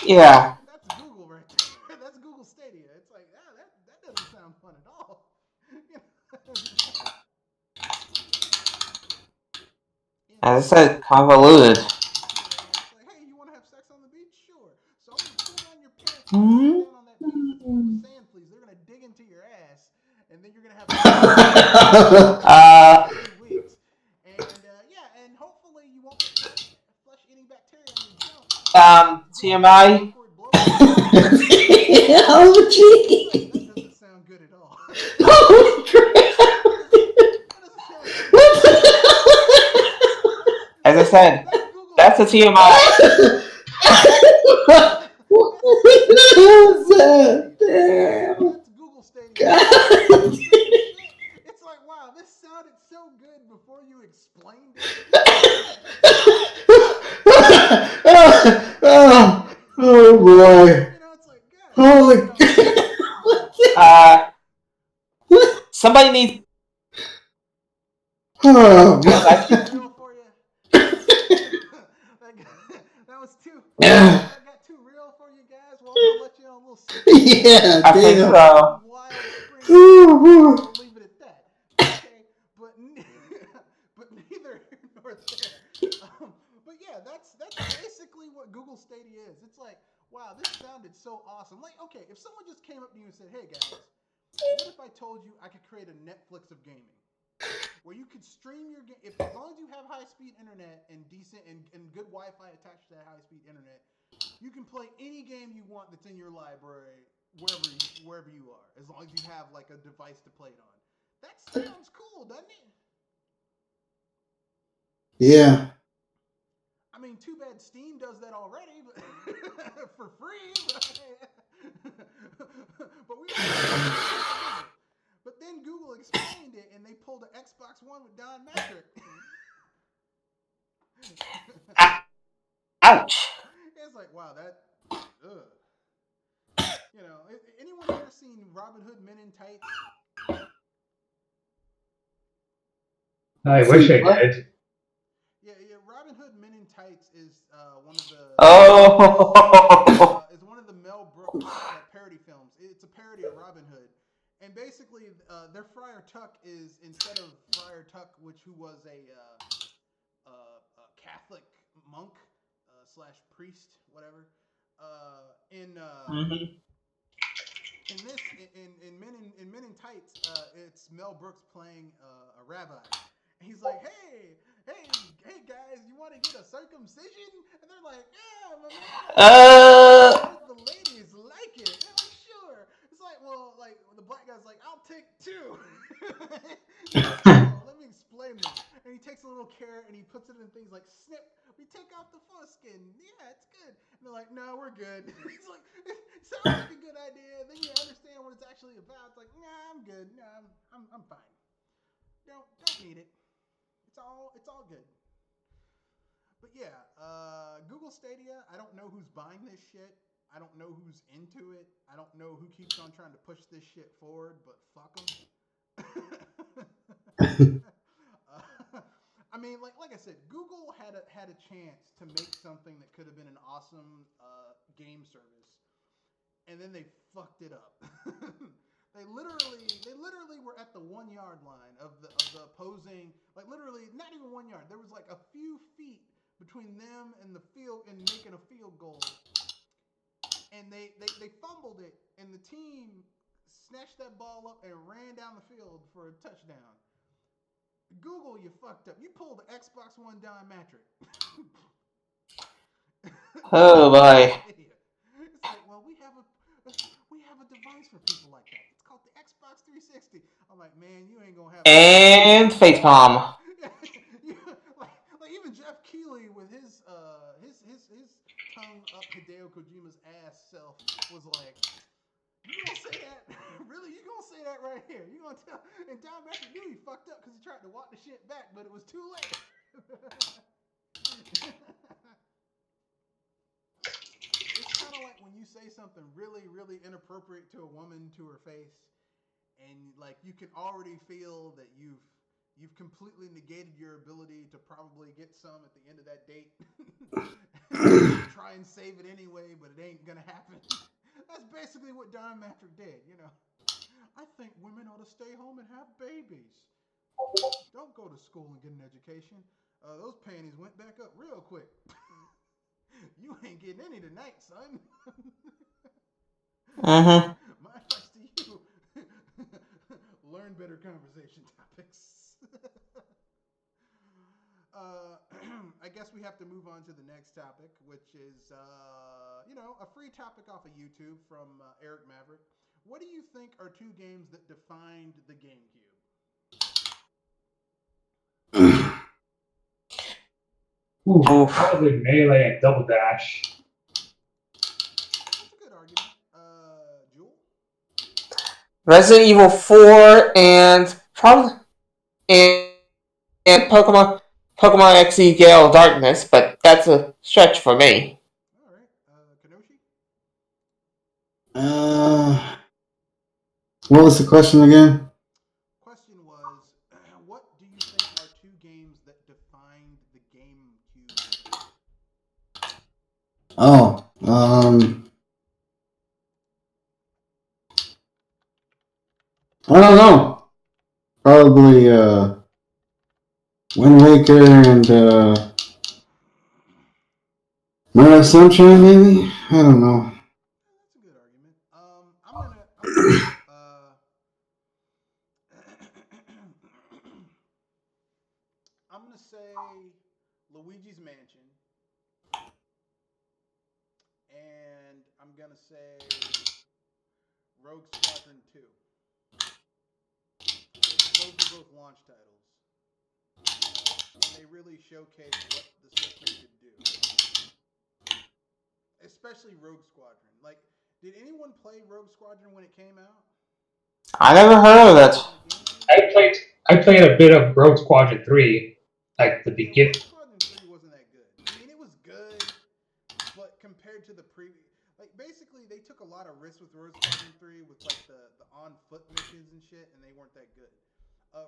Yeah. That's Google right there. That's Google Stadia. It's like that doesn't sound fun at all. As I said, convoluted. Yeah, it's like, hey, you want to have sex on the beach? Sure. So I'm gonna pull down your pants and sit down on that beach with some sand fleas. They're gonna dig into your ass, and then you're gonna have a few weeks. And yeah, and hopefully you won't get flesh-eating bacteria on your junk. TMI. Oh, gee. That doesn't sound good at all. Oh, crap. That doesn't sound good. As I said, that's a TMI. What was that? Damn. That's Google Stadia. It's like, wow, this sounded so good before you explained it. Oh boy. You know, it's like, God. Holy. Somebody needs. Oh, Real for you. That was too. That got too real for you guys. Well, I'm gonna let you on a little. yeah, I think damn. so. Wild spring. We'll leave it at that. Okay, but neither nor there. But yeah, that's basically what Google Stadia is. It's like, wow, this sounded so awesome. Like, okay, if someone just came up to you and said, hey guys, what if I told you I could create a Netflix of gaming? Where you could stream your game, as long as you have high-speed internet and decent and good Wi-Fi attached to that high-speed internet, you can play any game you want that's in your library wherever you are, as long as you have like a device to play it on. That sounds cool, doesn't it? Yeah. I mean, too bad Steam does that already, but for free. But we. But then Google explained it, and they pulled an Xbox One with Don Matrick. Ouch. It's like, wow, that. Ugh. You know, anyone ever seen Robin Hood Men in Tights? I wish I did. Yeah. Robin Hood Men in Tights is one of the. Oh. Is one of the Mel Brooks parody films. It's a parody of Robin Hood. And basically, their Friar Tuck is, instead of Friar Tuck, who was a Catholic monk / priest, whatever. In Men in Tights, it's Mel Brooks playing a rabbi. And he's like, hey guys, you want to get a circumcision? And they're like, yeah, my man. The ladies like it. They're like, sure. It's like, well, like the black guy's like, I'll take 2. Let me explain this. And he takes a little carrot and he puts it in things like snip. We take out the foreskin. Yeah, it's good. And they're like, no, we're good. He's like, it sounds like a good idea. Then you understand what it's actually about. It's like, nah, I'm good. No, I'm fine. Don't need it. It's all good. But yeah, Google Stadia. I don't know who's buying this shit. I don't know who's into it. I don't know who keeps on trying to push this shit forward. But fuck them. I mean, like I said, Google had a chance to make something that could have been an awesome game service, and then they fucked it up. They literally were at the 1 yard line of the opposing, like literally not even 1 yard. There was like a few feet between them and the field and making a field goal, and they fumbled it, and the team snatched that ball up and ran down the field for a touchdown. Google, you fucked up. You pulled the Xbox One Don Matrick. Oh boy. It's like, well, we have a device for people like that. It's called the Xbox 360. I'm like, man, you ain't gonna have. And facepalm. like even Jeff Keighley with his tongue up Hideo Kojima's ass self was like, you gonna say that? Really? You gonna say that right here? You gonna tell? And Don Matrick knew he fucked up because he tried to walk the shit back, but it was too late. It's kind of like when you say something really, really inappropriate to a woman to her face, and like you can already feel that you've completely negated your ability to probably get some at the end of that date. Try and save it anyway, but it ain't gonna happen. That's basically what Don Matrick did, you know. I think women ought to stay home and have babies. Don't go to school and get an education. Those panties went back up real quick. You ain't getting any tonight, son. Mm-hmm. My advice to you: learn better conversation topics. I guess we have to move on to the next topic, which is, a free topic off of YouTube from Eric Maverick. What do you think are two games that defined the GameCube? Ooh, Oof. probably Melee and Double Dash. That's a good argument. Jewel? Resident Evil 4 and probably and Pokemon XE Gale Darkness, but that's a stretch for me. All right. Kenoshi? What was the question again? Question was, what do you think are two games that defined the GameCube? Oh, I don't know. Probably Wind Waker and Mario Sunshine, maybe. I don't know. That's a good argument. I'm gonna I'm gonna say Luigi's Mansion, and I'm gonna say Rogue Squadron 2. Those are both launch titles, and they really showcase what the system could do. Especially Rogue Squadron. Like, did anyone play Rogue Squadron when it came out? I never heard of that. I played a bit of Rogue Squadron 3, like the Yeah, begin. Rogue Squadron 3 wasn't that good. I mean, it was good, but compared to the previous, like, basically they took a lot of risks with Rogue Squadron 3 with like the on foot missions and shit, and they weren't that good.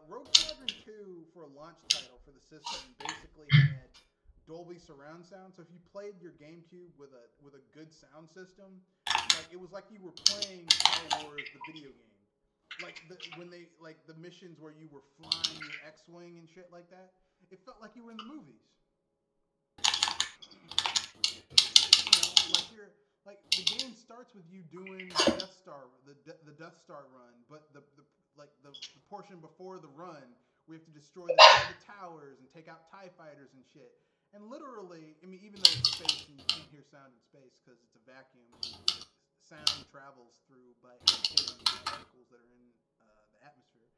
Rogue Squadron 2 for a launch title for the system basically had Dolby surround sound. So if you played your GameCube with a good sound system, like it was like you were playing Star Wars the video game. Like the missions where you were flying your X-wing and shit like that, it felt like you were in the movies. Like the game starts with you doing the Death Star run, but the portion before the run we have to destroy the towers and take out TIE fighters and shit. And literally, I mean, even though it's space and you can't hear sound in space because it's a vacuum, sound travels through by imitating particles that are in the atmosphere.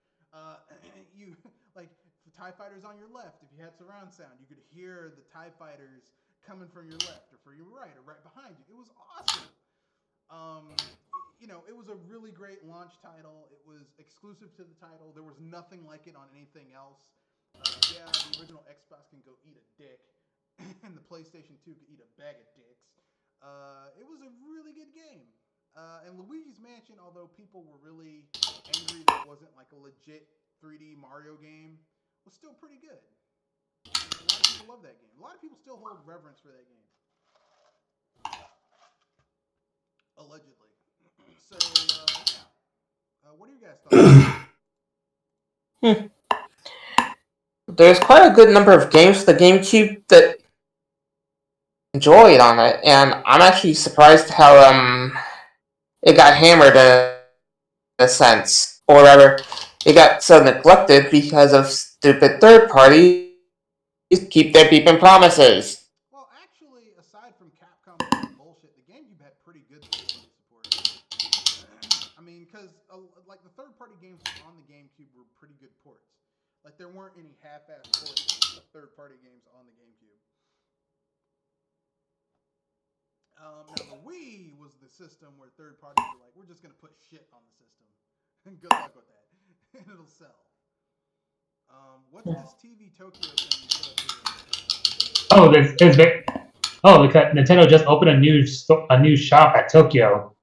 You like TIE fighters on your left. If you had surround sound, you could hear the TIE fighters coming from your left or from your right or right behind you. It was awesome. It was a really great launch title. It was exclusive to the title. There was nothing like it on anything else. The original Xbox can go eat a dick, and the PlayStation 2 could eat a bag of dicks. It was a really good game. And Luigi's Mansion, although people were really angry that it wasn't like a legit 3D Mario game, was still pretty good. A lot of people love that game. A lot of people still hold reverence for that game. Allegedly. So, what are you guys thoughts? There's quite a good number of games for the GameCube that enjoyed on it, and I'm actually surprised how it got hammered in a sense, or rather, it got so neglected because of stupid third parties keep their beeping promises. Well, actually, aside from Capcom bullshit, the GameCube had pretty good third-party support. I mean, because like the third-party games on the GameCube were pretty good ports. Like there weren't any half-ass ports of third-party games on the GameCube. Now the Wii was the system where third parties were like, we're just gonna put shit on the system, and good luck with that, and it'll sell. What's this TV Tokyo thing you put up here? Nintendo just opened a new shop at Tokyo.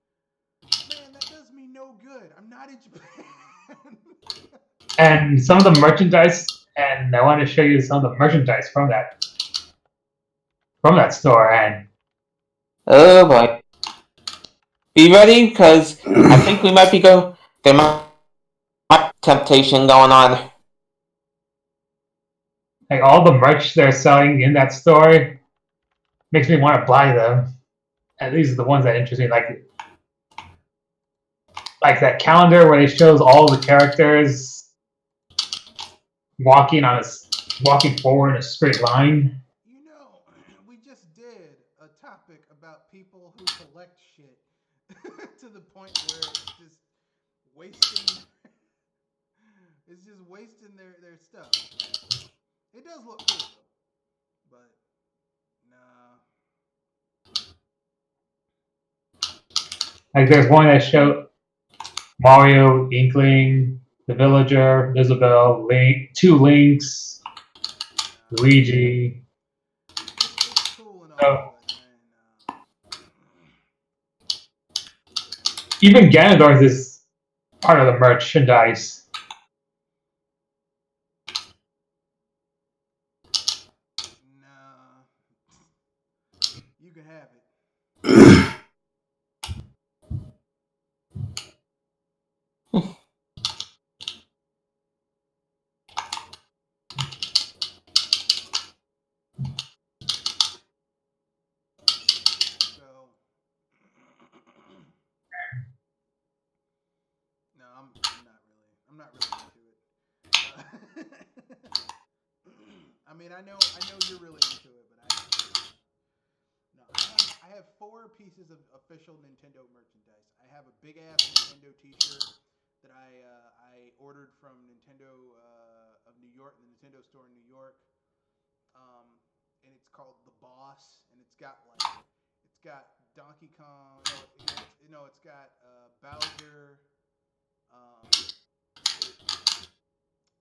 Man, that does me no good. I'm not in Japan. And some of the merchandise, and I want to show you some of the merchandise from that store. And oh boy, be ready because I think we might be temptation going on. Like all the merch they're selling in that store makes me want to buy them. And these are the ones that interest me, like that calendar where it shows all the characters walking forward in a straight line. You know, we just did a topic about people who collect shit to the point where it's just wasting. It's just wasting their stuff. It does look cool though, but nah. Like there's one that showed Mario, Inkling, the Villager, Isabelle, Link, 2 Links, Luigi. It's cool and all, but Even Ganondorf is part of the merchandise. nah. You can have it. So, no, I'm not really into it. I mean, I know you're really into it, but no. I have 4 pieces of official Nintendo merchandise. I have a big ass Nintendo T-shirt that I ordered from Nintendo of New York, the Nintendo store in New York, and it's called The Boss, and it's got Donkey Kong. No, it's got Bowser.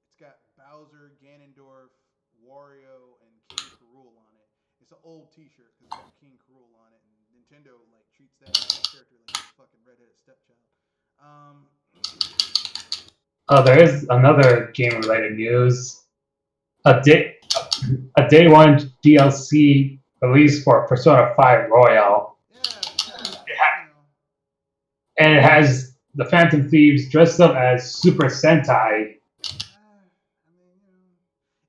It's got Bowser, Ganondorf, Wario, and King K. Rool on it. It's an old T-shirt because it's got King K. Rool on it, and Nintendo treats that character like a fucking redheaded stepchild. There is another game-related news. A day 1 DLC released for Persona 5 Royal. Yeah. And it has the Phantom Thieves dressed up as Super Sentai. I mean,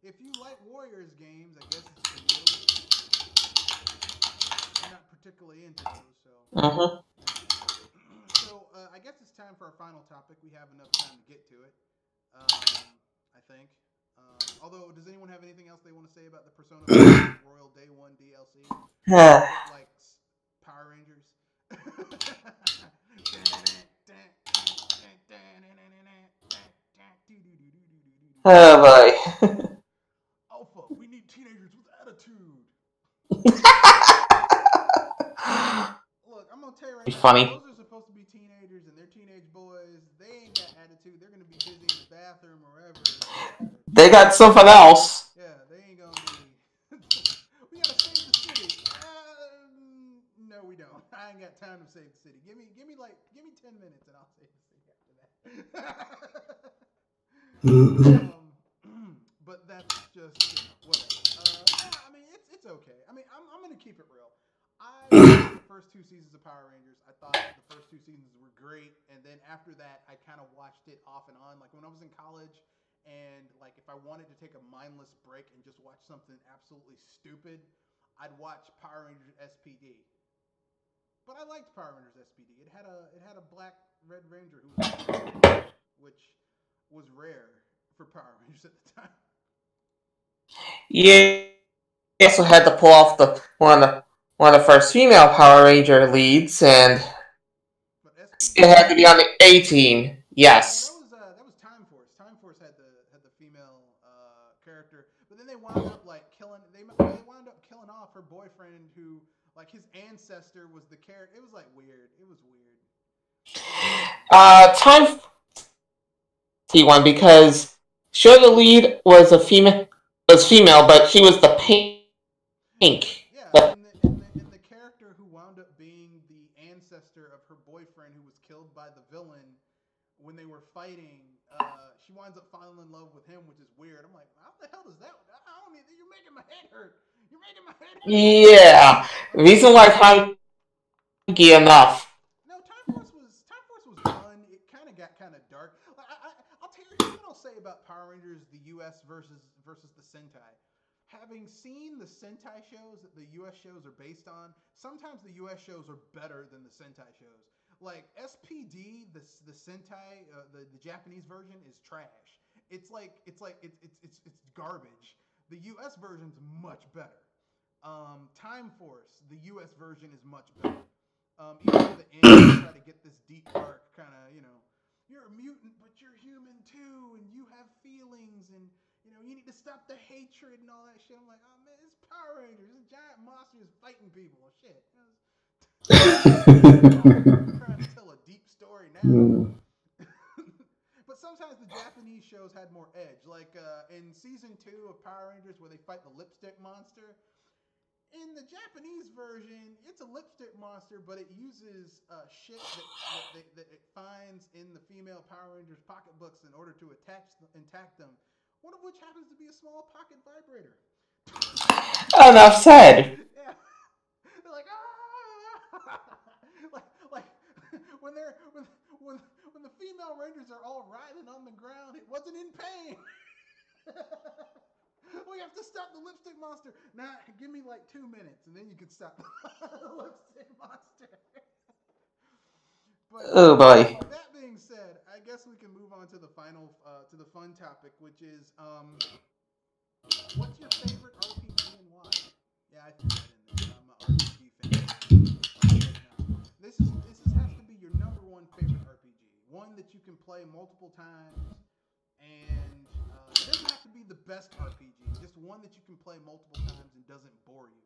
if you like Warriors games, I guess it's for you. I'm not particularly into those, so. So I guess it's time for our final topic. We have enough time to get to it, I think. Although, does anyone have anything else they want to say about the Persona 5 Royal Day 1 DLC? Like Power Rangers? Oh boy. Alpha, we need teenagers with attitude. Look, I'm gonna tell you right now. Funny. Those are supposed to be teenagers, and they're teenage boys. They ain't got attitude. They're gonna be busy in the bathroom or wherever. They got something else. Yeah, they ain't gonna be. We gotta save the city. No, we don't. I ain't got time to save the city. Give me 10 minutes, and I'll save the city after that. But that's just whatever. I mean, it's okay. I mean, I'm gonna keep it real. I watched the first 2 seasons of Power Rangers. I thought the first 2 seasons were great, and then after that, I kind of watched it off and on. Like when I was in college, and if I wanted to take a mindless break and just watch something absolutely stupid, I'd watch Power Rangers SPD. But I liked Power Rangers SPD. It had a black Red Ranger who was which was rare for Power Rangers at the time. Yeah, he also had to pull off one of the first female Power Ranger leads, and it had to be on the A team. Yes. That was Time Force. Time Force had the female character, but then they wound up killing. They wound up killing off her boyfriend, who his ancestor was the character. It was weird. It was weird. Time one because sure the lead was female, but she was the pink. Yeah, and the character who wound up being the ancestor of her boyfriend, who was killed by the villain when they were fighting, she winds up falling in love with him, which is weird. I'm like, how the hell does that? You're making my head hurt. You're making my head hurt. Yeah, reason why Time enough. No, Time Force was fun. It kind of got dark. I'll versus the Sentai. Having seen the Sentai shows that the U.S. shows are based on, sometimes the U.S. shows are better than the Sentai shows. Like SPD, the Sentai, the Japanese version is trash. It's garbage. The U.S. version's much better. Time Force, the U.S. version is much better. Even though the end try to get this deep dark kind of, you're a mutant, but you're human too, and you have feelings, and you need to stop the hatred and all that shit. I'm like, oh man, it's Power Rangers, it's giant monsters fighting people. Shit. I'm trying to tell a deep story now. But sometimes the Japanese shows had more edge. Like in season 2 of Power Rangers, where they fight the lipstick monster. In the Japanese version, it's a lipstick monster, but it uses shit that it finds in the female Power Rangers pocketbooks in order to attack them. One of which happens to be a small pocket vibrator. Enough said. Yeah. They're like, like when the female Rangers are all writhing on the ground, it wasn't in pain. We have to stop the lipstick monster. Now, give me like 2 minutes, and then you can stop the lipstick monster. But, Oh boy. That being said, I guess we can move on to the final, to the fun topic, which is, what's your favorite RPG and why? Yeah, I threw that in there. I'm an RPG fan. This has to be your number one favorite RPG, one that you can play multiple times, and it doesn't have to be the best RPG, just one that you can play multiple times and doesn't bore you.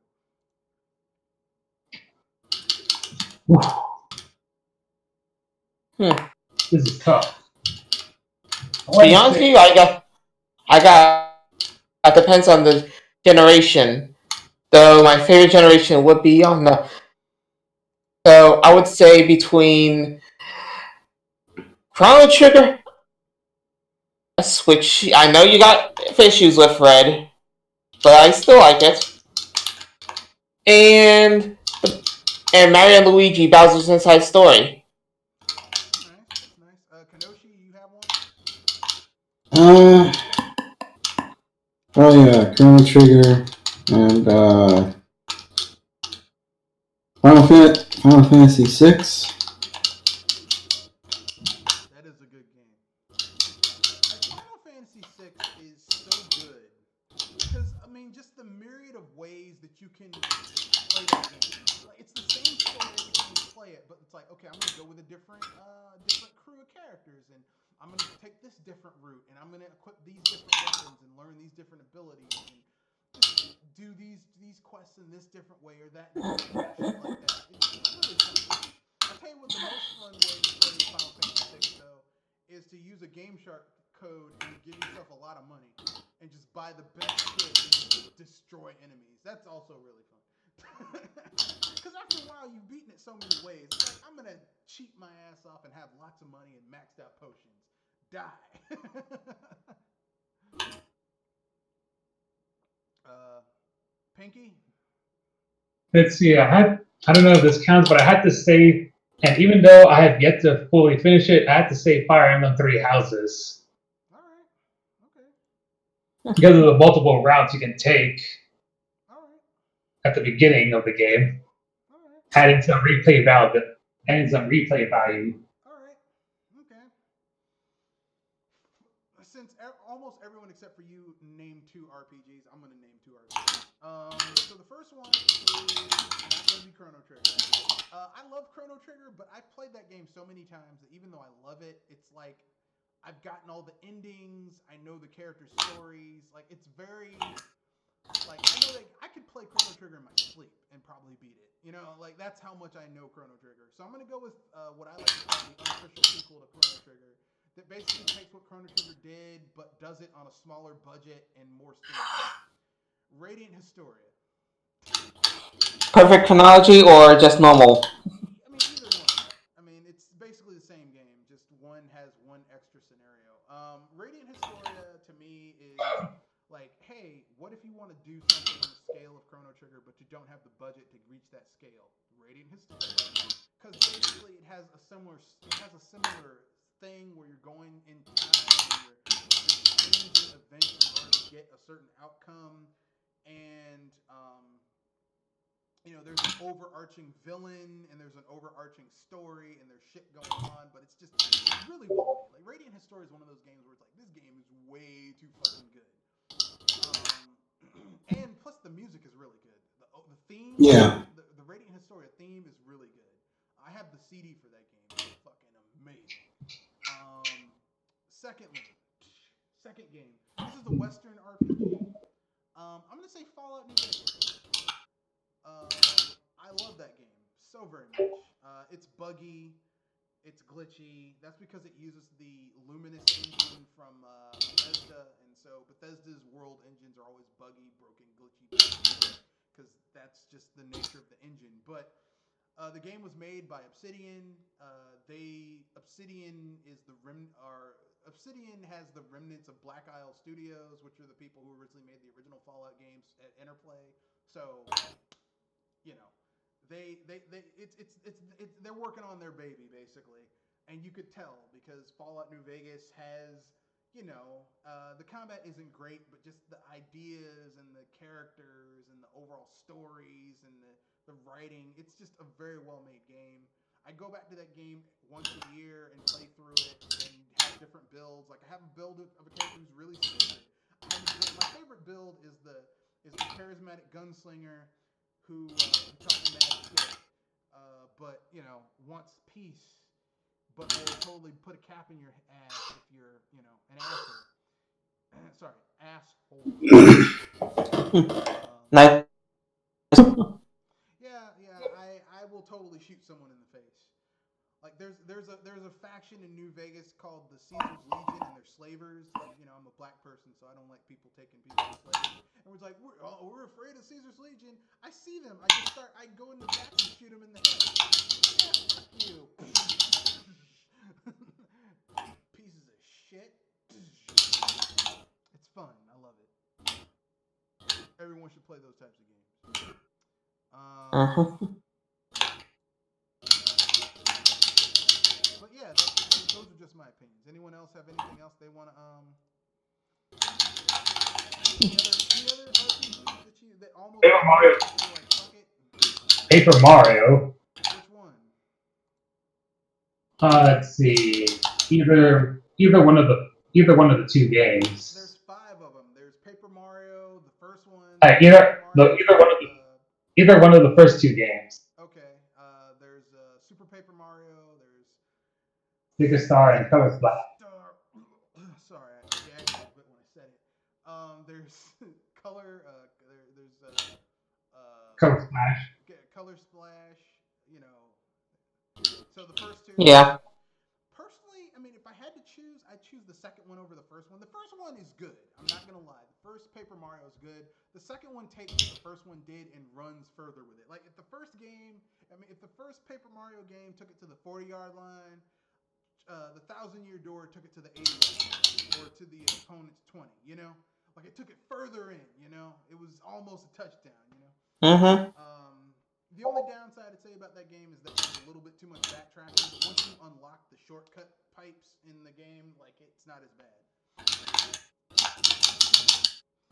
This is tough. To be honest with you, I got. It depends on the generation. Though my favorite generation would be on the. So I would say between Chrono Trigger, which I know you got issues with, Red, but I still like it. And Mario and Luigi Bowser's Inside Story. Nice. Kanoshi, you have one? Oh yeah, Chrono Trigger and Final Fantasy VI. That is a good game. Final Fantasy VI is so good because just the myriad of ways that you can play that game. Like it's the same story every time you play it, but it's like, okay, I'm gonna go with a different crew of characters, and I'm gonna take this different route, and I'm gonna equip these different weapons and learn these different abilities, and just do these quests in this different way or that different way, shit like that. It's really fun. I'll tell you what the most fun way to play Final Fantasy VI though is to use a Game Shark code and give yourself a lot of money and just buy the best shit and just destroy enemies. That's also really fun. Because after a while, you've beaten it so many ways. It's like, I'm going to cheat my ass off and have lots of money and maxed out potions. Die. Pinky? Let's see. I don't know if this counts, but I had to say, and even though I have yet to fully finish it, I had to say Fire Emblem Three Houses. All right. Okay. Because of the multiple routes you can take All right. at the beginning of the game, All right. adding some replay value. All right. Okay. Since almost everyone except for you named 2 RPGs, I'm going to name 2 RPGs. So the first one is not going to be Chrono Trigger. I love Chrono Trigger, but I've played that game so many times that even though I love it, it's like I've gotten all the endings. I know the character stories. Like it's very like I know that I could play Chrono Trigger in my sleep and probably beat it. Like that's how much I know Chrono Trigger. So I'm going to go with what I like to call the unofficial sequel to Chrono Trigger. That basically takes what Chrono Trigger did, but does it on a smaller budget and more stimulus. Radiant Historia. Perfect chronology or just normal? Either one. It's basically the same game, just one has one extra scenario. Radiant Historia to me is like, hey, what if you want to do something on the scale of Chrono Trigger, but you don't have the budget to reach that scale? Radiant Historia. Because basically it has a similar thing where you're going in time and you're changing events in order to hit a certain outcome, and there's an overarching villain, and there's an overarching story, and there's shit going on, but it's really well made. Like, Radiant Historia is one of those games where it's like, this game is way too fucking good. And plus the music is really good. The theme, the Radiant Historia theme is really good. I have the CD for that game. It's fucking amazing. Second game. This is a Western RPG. I'm gonna say Fallout New Vegas. I love that game so very much. It's buggy, it's glitchy. That's because it uses the Luminous engine from Bethesda, and so Bethesda's world engines are always buggy, broken, glitchy, because that's just the nature of the engine. But the game was made by Obsidian. Obsidian has the remnants of Black Isle Studios, which are the people who originally made the original Fallout games at Interplay. So, they're working on their baby basically, and you could tell because Fallout New Vegas has, the combat isn't great, but just the ideas and the characters and the overall stories and the writing, it's just a very well made game. I go back to that game once a year and play through it and have different builds. Like, I have a build of a character who's really stupid. My favorite build is the charismatic gunslinger who talks mad shit, but wants peace, but will totally put a cap in your ass if you're an asshole. Sorry, asshole. Nice. Yeah, I will totally shoot someone in the face. Like, there's a faction in New Vegas called the Caesar's Legion, and they're slavers. And, I'm a black person, so I don't like people taking people as slaves. And we're like, we're afraid of Caesar's Legion. I see them. I go in the back and shoot them in the head. Yeah, fuck you. Pieces of shit. It's fun. I love it. Everyone should play those types of games. But yeah, those are just my opinions. Anyone else have anything else they want to any other RPGs that almost Paper Mario. Like, fuck it? Paper Mario. Which one? Let's see. Either one of the two games. There's 5 of them. There's Paper Mario, the first one. Either one of the first 2 games. Okay. There's Super Paper Mario. There's Bigger Star and Color Splash. Sorry, I gagged a little bit when I said it. There's Color. There's Color Splash. Color Splash. So the first 2. Yeah. Personally, I mean, if I had to choose, I'd choose the second one over the first one. The first one is good. I'm not gonna lie. The first Paper Mario is good. The second one takes what the first one did and runs further with it. Like, if the first Paper Mario game took it to the 40-yard line, the 1,000-year door took it to the 80-yard line, or to the opponent's 20. Like, it took it further in. It was almost a touchdown. The only downside I'd say about that game is that there's a little bit too much backtracking, but once you unlock the shortcut pipes in the game, like, it's not as bad.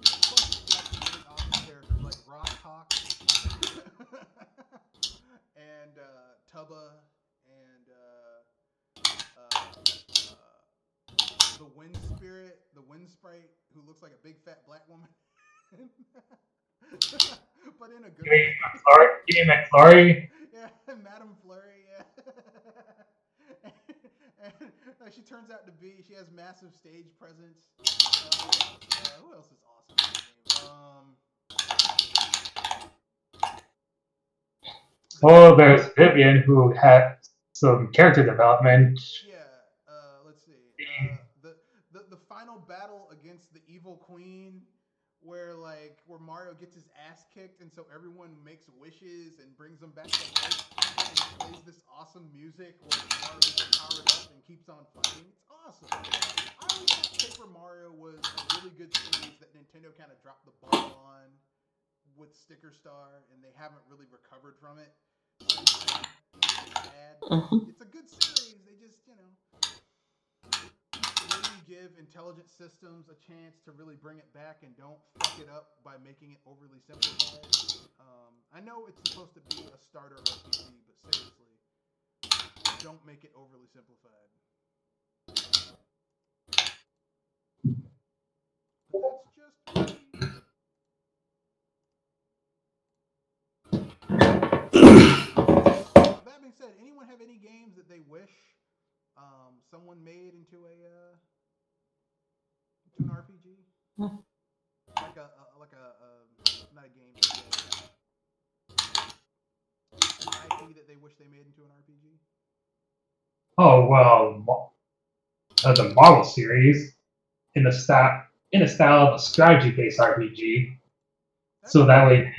Plus, it's got some really awesome characters like Rock Hawk and Tubba and the Wind Sprite, who looks like a big fat black woman. But in a good way. You mean McFlurry? Yeah, Madame Flurry, yeah. and she turns out to be, she has massive stage presence. Who else is awesome in the game? There's Vivian, who had some character development. Yeah, let's see. The final battle against the evil queen, where Mario gets his ass kicked, and so everyone makes wishes and brings them back to life, and it plays this awesome music where Mario gets powered up and keeps on fighting. It's awesome. I always thought Paper Mario was a really good series that Nintendo kind of dropped the ball on with Sticker Star, and they haven't really recovered from it since then. It's bad. It's a good series. They just, maybe give intelligent systems a chance to really bring it back and don't fuck it up by making it overly simplified. I know it's supposed to be a starter RPG, but seriously, don't make it overly simplified. But that's just me. That being said, anyone have any games that they wish someone made into an RPG? Like a not a game, but an IP that they wish they made into an RPG? Oh well, the Marvel series in the style of a strategy-based RPG. So that way,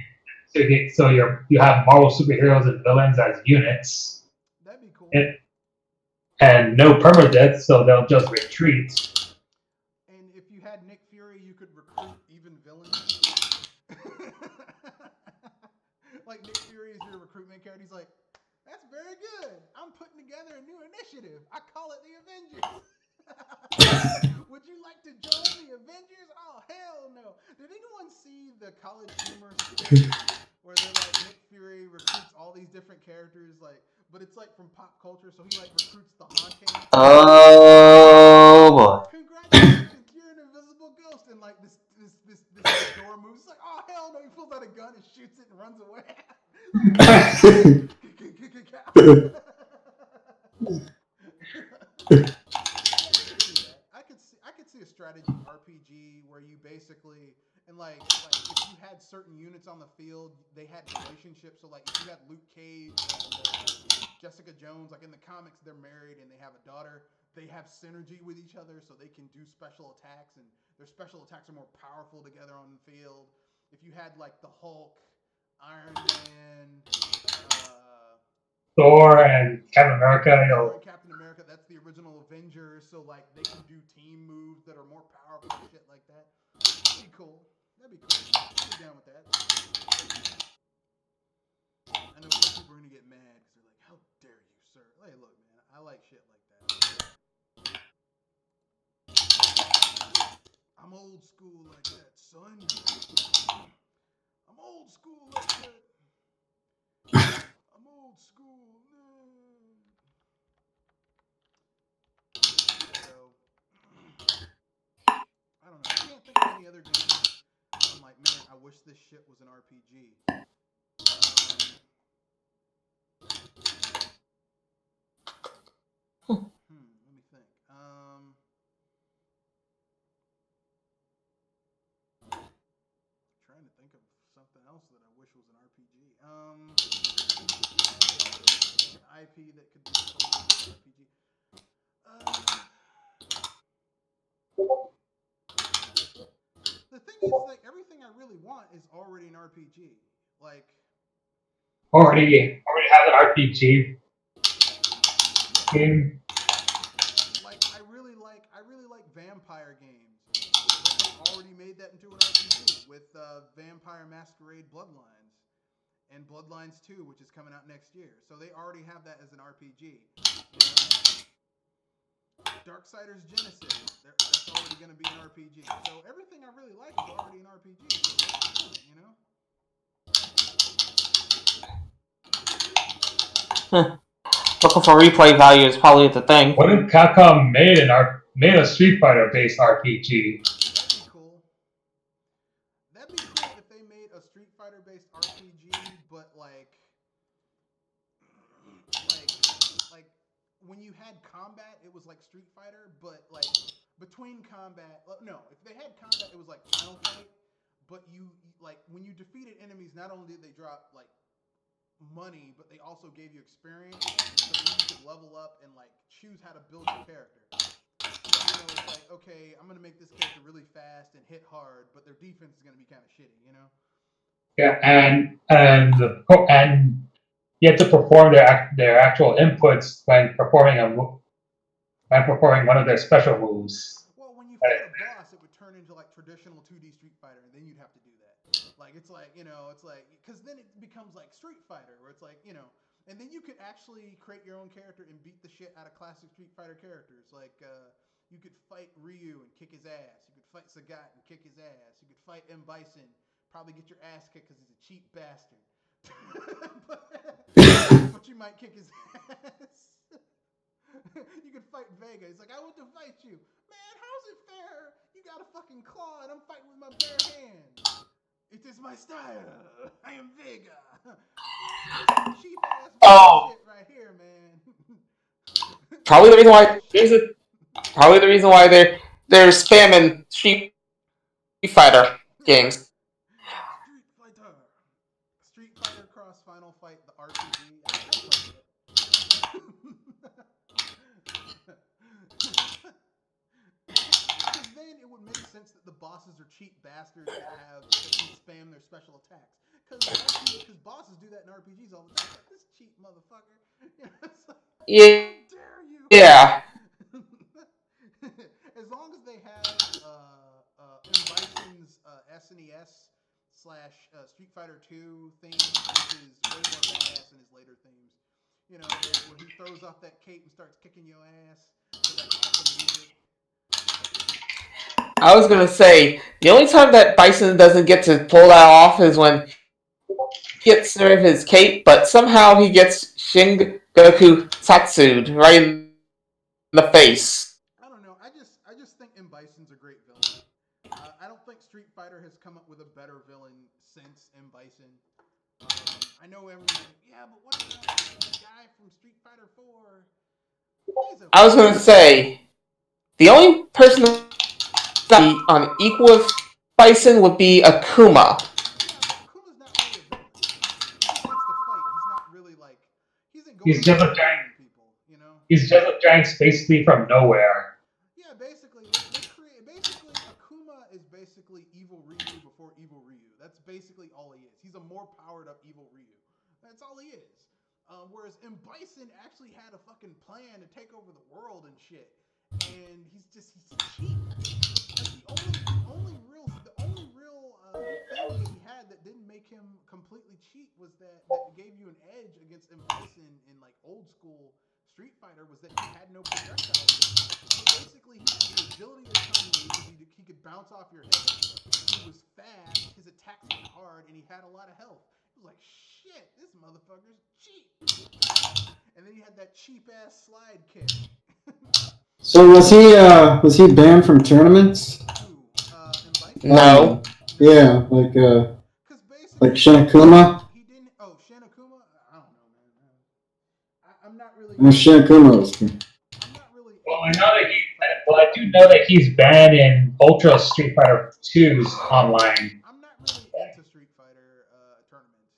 so you have Marvel superheroes and villains as units. That'd be cool. And no permadeath, so they'll just retreat. And if you had Nick Fury, you could recruit even villains. Like Nick Fury is your recruitment character. He's like, that's very good. I'm putting together a new initiative. I call it the Avengers. Would you like to join the Avengers? Oh, hell no. Did anyone see the College Humor skit where they're like, Nick Fury recruits all these different characters, like, but it's like from pop culture, so he like recruits the Haunting. Oh boy. Congratulations, you're an invisible ghost, and like this door moves. It's like, oh hell no! He pulls out a gun and shoots it and runs away. I could see a strategy RPG where you basically and like if you had certain units on the field, they had relationships. So like if you had Luke Cage and Jessica Jones, like in the comics, they're married and they have a daughter. They have synergy with each other, so they can do special attacks, and their special attacks are more powerful together on the field. If you had like the Hulk, Iron Man, Thor and Captain America, Captain America, that's the original Avengers, so like they can do team moves that are more powerful and shit like that. That'd be cool. I'd be down with that. I know some people are gonna get mad because they're like, how dare you, sir? Hey, look, man, I like shit like that. I'm old school like that, son. I'm old school like that. I'm old school. So, I don't know. I can't think of any other games. I'm like, man, I wish this shit was an RPG. Let me think. Trying to think of something else that I wish was an RPG. An IP that could be totally an RPG. The thing is, like, everything I really want is already an RPG. Like, already have an RPG game. Like, I really like vampire games. They already made that into an RPG with Vampire Masquerade Bloodlines and Bloodlines 2, which is coming out next year. So they already have that as an RPG. You know? Darksiders Genesis, that's already going to be an RPG. So everything I really like is already an RPG. So you know? Looking for replay value is probably the thing. What if Capcom made a Street Fighter based RPG? That'd be cool. That'd be cool if they made a Street Fighter based RPG, but like when you had combat, it was like Street Fighter, but like between combat, no, if they had combat, it was like Final Fight. But you like when you defeated enemies, not only did they drop like money, but they also gave you experience, so that you could level up and like choose how to build your character. You know, it's like, okay, I'm gonna make this character really fast and hit hard, but their defense is gonna be kind of shitty, you know? Yeah, and you have to perform their actual inputs when performing one of their special moves. Well, when you fought a boss, it would turn into like traditional 2D Street Fighter, and then you'd have to do that. Like it's like, you know, it's like because then it becomes like Street Fighter, where it's like, you know, and then you could actually create your own character and beat the shit out of classic Street Fighter characters. Like You could fight Ryu and kick his ass. You could fight Sagat and kick his ass. You could fight M. Bison, probably get your ass kicked because he's a cheap bastard. but you might kick his ass. You could fight Vega. He's like, I want to fight you. Man, how's it fair? You got a fucking claw and I'm fighting with my bare hands. It is my style. I am Vega. Cheap ass shit right here, man. Probably the reason why they're spamming Street Fighter games. Street Fighter Cross Final Fight, the RPG. Because then it would make sense that the bosses are cheap bastards that can spam their special attacks. Because bosses do that in RPGs all the time. Like, this cheap motherfucker. It's like, Yeah. how dare you? Yeah. As long as they have M. Bison's SNES / Street Fighter 2 theme, which is way more badass than his later themes. You know, where he throws off that cape and starts kicking your ass to that awesome music. I was gonna say, the only time that Bison doesn't get to pull that off is when he gets rid of his cape, but somehow he gets Shingoku Tatsu'd right in the face. I don't know. I just think M. Bison's a great villain. I don't think Street Fighter has come up with a better villain since M. Bison. I know everyone's like, yeah, but what about the guy from Street Fighter 4? I was gonna say, the only person that would be on equal with Bison would be Akuma. Yeah, but Akuma's not really a villain. He just likes to fight. He's not really like He's just a giant people, you know? He's just a giant space thief from nowhere. Yeah, basically, Akuma is basically evil Ryu before evil Ryu. That's basically all he is. He's a more powered up evil Ryu. That's all he is. Whereas M. Bison actually had a fucking plan to take over the world and shit. And he's cheap. Like the only real thing he had that didn't make him completely cheap was that gave you an edge against M. Bison in like old school Street Fighter was that he had no projectiles. So basically he had the agility to turn moves, he could bounce off your head, he was fast, his attacks were hard, and he had a lot of health. It was like, shit, this motherfucker's cheap. And then he had that cheap ass slide kick. So was he banned from tournaments? No. Yeah, like Shinakuma? He didn't. Oh, Shinakuma? I don't know, man. I'm not really. Shinakuma was good. I'm not really. Well, I do know that he's banned in Ultra Street Fighter 2's online. I'm not really into Street Fighter tournaments.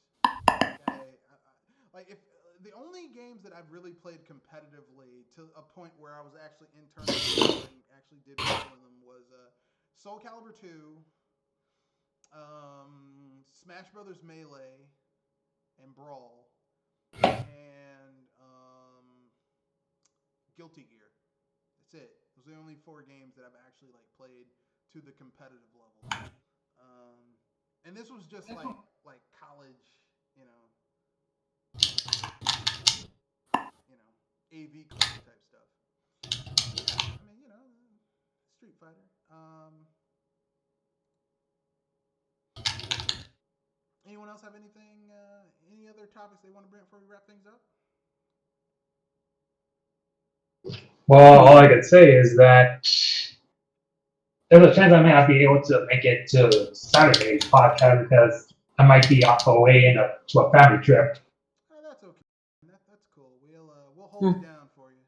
Like if the only games that I've really played competitively to a point where I was actually in tournaments and actually did well in them was Soul Calibur 2, Smash Brothers Melee, and Brawl, and Guilty Gear. That's it. Those are the only 4 games that I've actually like played to the competitive level. And this was just like college, you know, AV club type stuff. Yeah, I mean, you know, Street Fighter. Anyone else have anything? Any other topics they want to bring up before we wrap things up? Well, all I can say is that there's a chance I may not be able to make it to Saturday's podcast because I might be away to a family trip. Oh, that's okay. That's cool. We'll hold it down for you.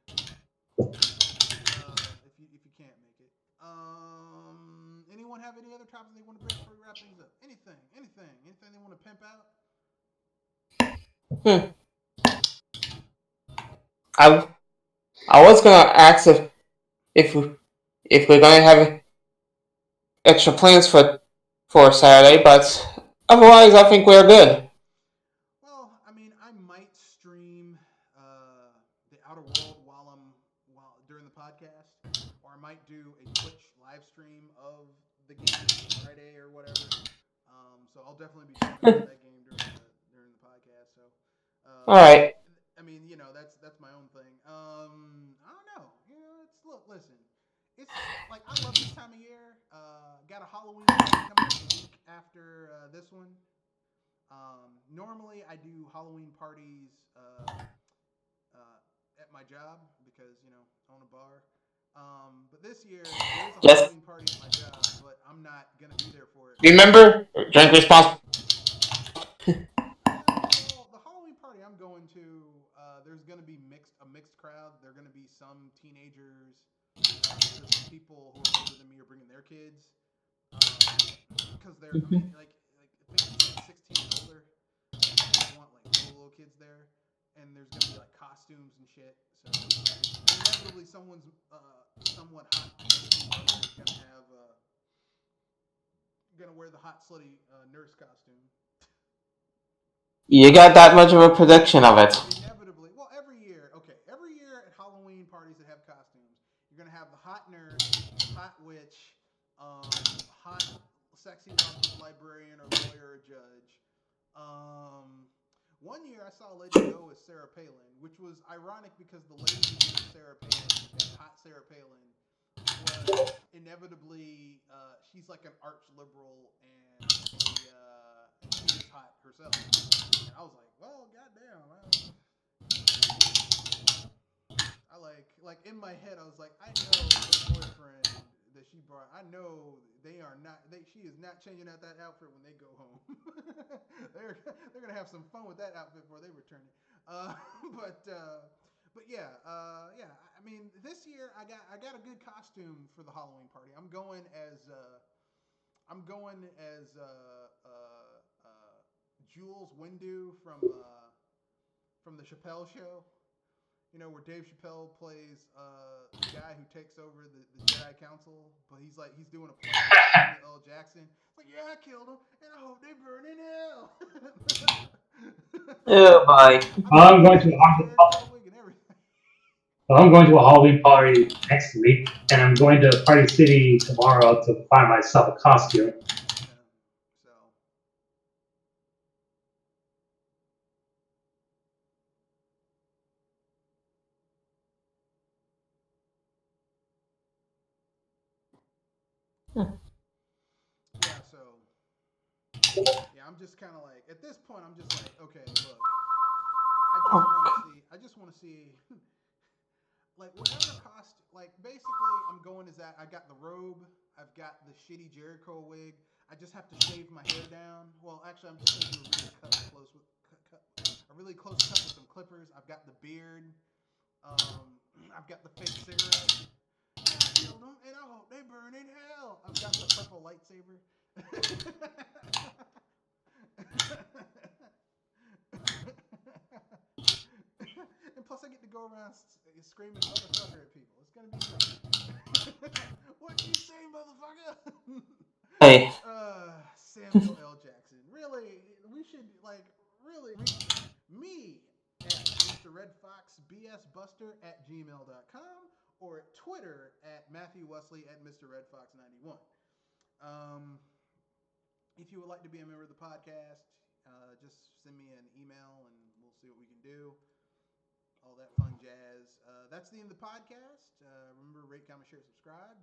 If you can't make it. Anyone have any other topics they want to bring up before we wrap things up? Anything they want to pimp out? I was gonna ask if we're gonna have extra plans for Saturday, but otherwise I think we're good. Well, I mean, I might stream the Outer World while during the podcast, or I might do a Twitch live stream of the game Friday or whatever. So I'll definitely be talking about that game during the podcast. So, all right. I mean, you know, that's my own thing. I don't know. You know, listen. it's like I love this time of year. Got a Halloween party coming up the week after this one. Normally I do Halloween parties at my job because own a bar. But this year there's a Yes. Halloween party at my job, but I'm not gonna be there for it. Remember, drink responsibly. Well, the Halloween party I'm going to, there's gonna be a mixed crowd. There are gonna be some teenagers, there's some people who are older than me are bringing their kids, because they're, I mean, like I think it's like 16 and older. They want like little kids there, and there's gonna be like costumes and shit. So inevitably, someone's somewhat hot is gonna wear the hot slutty nurse costume. You got that much of a prediction of it. Inevitably, well, every year at Halloween parties that have costumes, you're gonna have the hot nurse, hot witch, hot sexy librarian or lawyer or judge. One year I saw a lady go as Sarah Palin, which was ironic because the lady who was Sarah Palin, that hot Sarah Palin, was inevitably she's like an arch liberal and she is hot herself. And I was like, well, goddamn. I like in my head, I was like, I know her boyfriend that she brought. I know they are not. She is not changing out that outfit when they go home. they're gonna have some fun with that outfit before they return it. But yeah. I mean, this year I got a good costume for the Halloween party. I'm going as Jules Windu from the Chappelle Show. You know, where Dave Chappelle plays the guy who takes over the Jedi Council, but he's doing a play on Samuel L. Jackson. It's like, yeah, I killed him, and I hope they burn in hell. Oh boy. I'm going to a Halloween party next week, and I'm going to Party City tomorrow to find myself a costume. I'm just kind of like, at this point, I'm just like, okay, look, I just want to see, like, whatever cost, like, basically, I'm going as that. I got the robe, I've got the shitty Jericho wig. I just have to shave my hair down. Well, actually, I'm just gonna do a really close cut with some clippers. I've got the beard. I've got the fake cigarette. I killed them, and I hope they burn in hell. I've got the purple lightsaber. And plus, I get to go around screaming motherfucker at people. It's gonna be fun. What you say, motherfucker? Hey. Samuel L. Jackson. Really, we should reach me at mrredfoxbsbuster@gmail.com or at Twitter at Matthew Wesley at mrredfox91. If you would like to be a member of the podcast, just send me an email and we'll see what we can do. All that fun jazz. That's the end of the podcast. Remember, rate, comment, share, subscribe.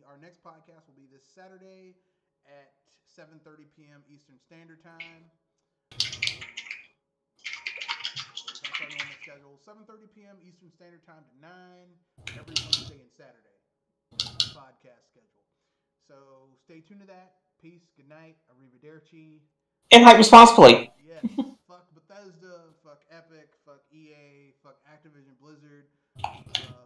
Our next podcast will be this Saturday at 7:30 p.m. Eastern Standard Time. That's our normal schedule. 7:30 p.m. Eastern Standard Time to 9 every Wednesday and Saturday. That's our podcast schedule. So stay tuned to that. Peace. Good night. Arrivederci. And hype responsibly. Yes. Fuck Bethesda. Fuck Epic. Fuck EA. Fuck Activision Blizzard.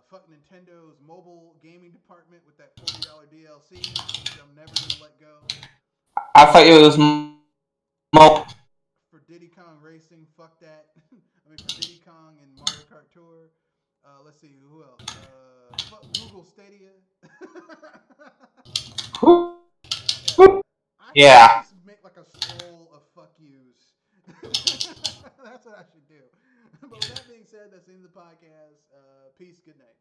Fuck Nintendo's mobile gaming department with that $40 DLC, which I'm never gonna let go. I thought it was For Diddy Kong Racing, fuck that. I mean, for Diddy Kong and Mario Kart Tour. Let's see, who else? Fuck Google Stadia. Yeah. I should just make like a scroll of fuck yous. That's what I should do. But with that being said, that's the end of the podcast. Peace, good night.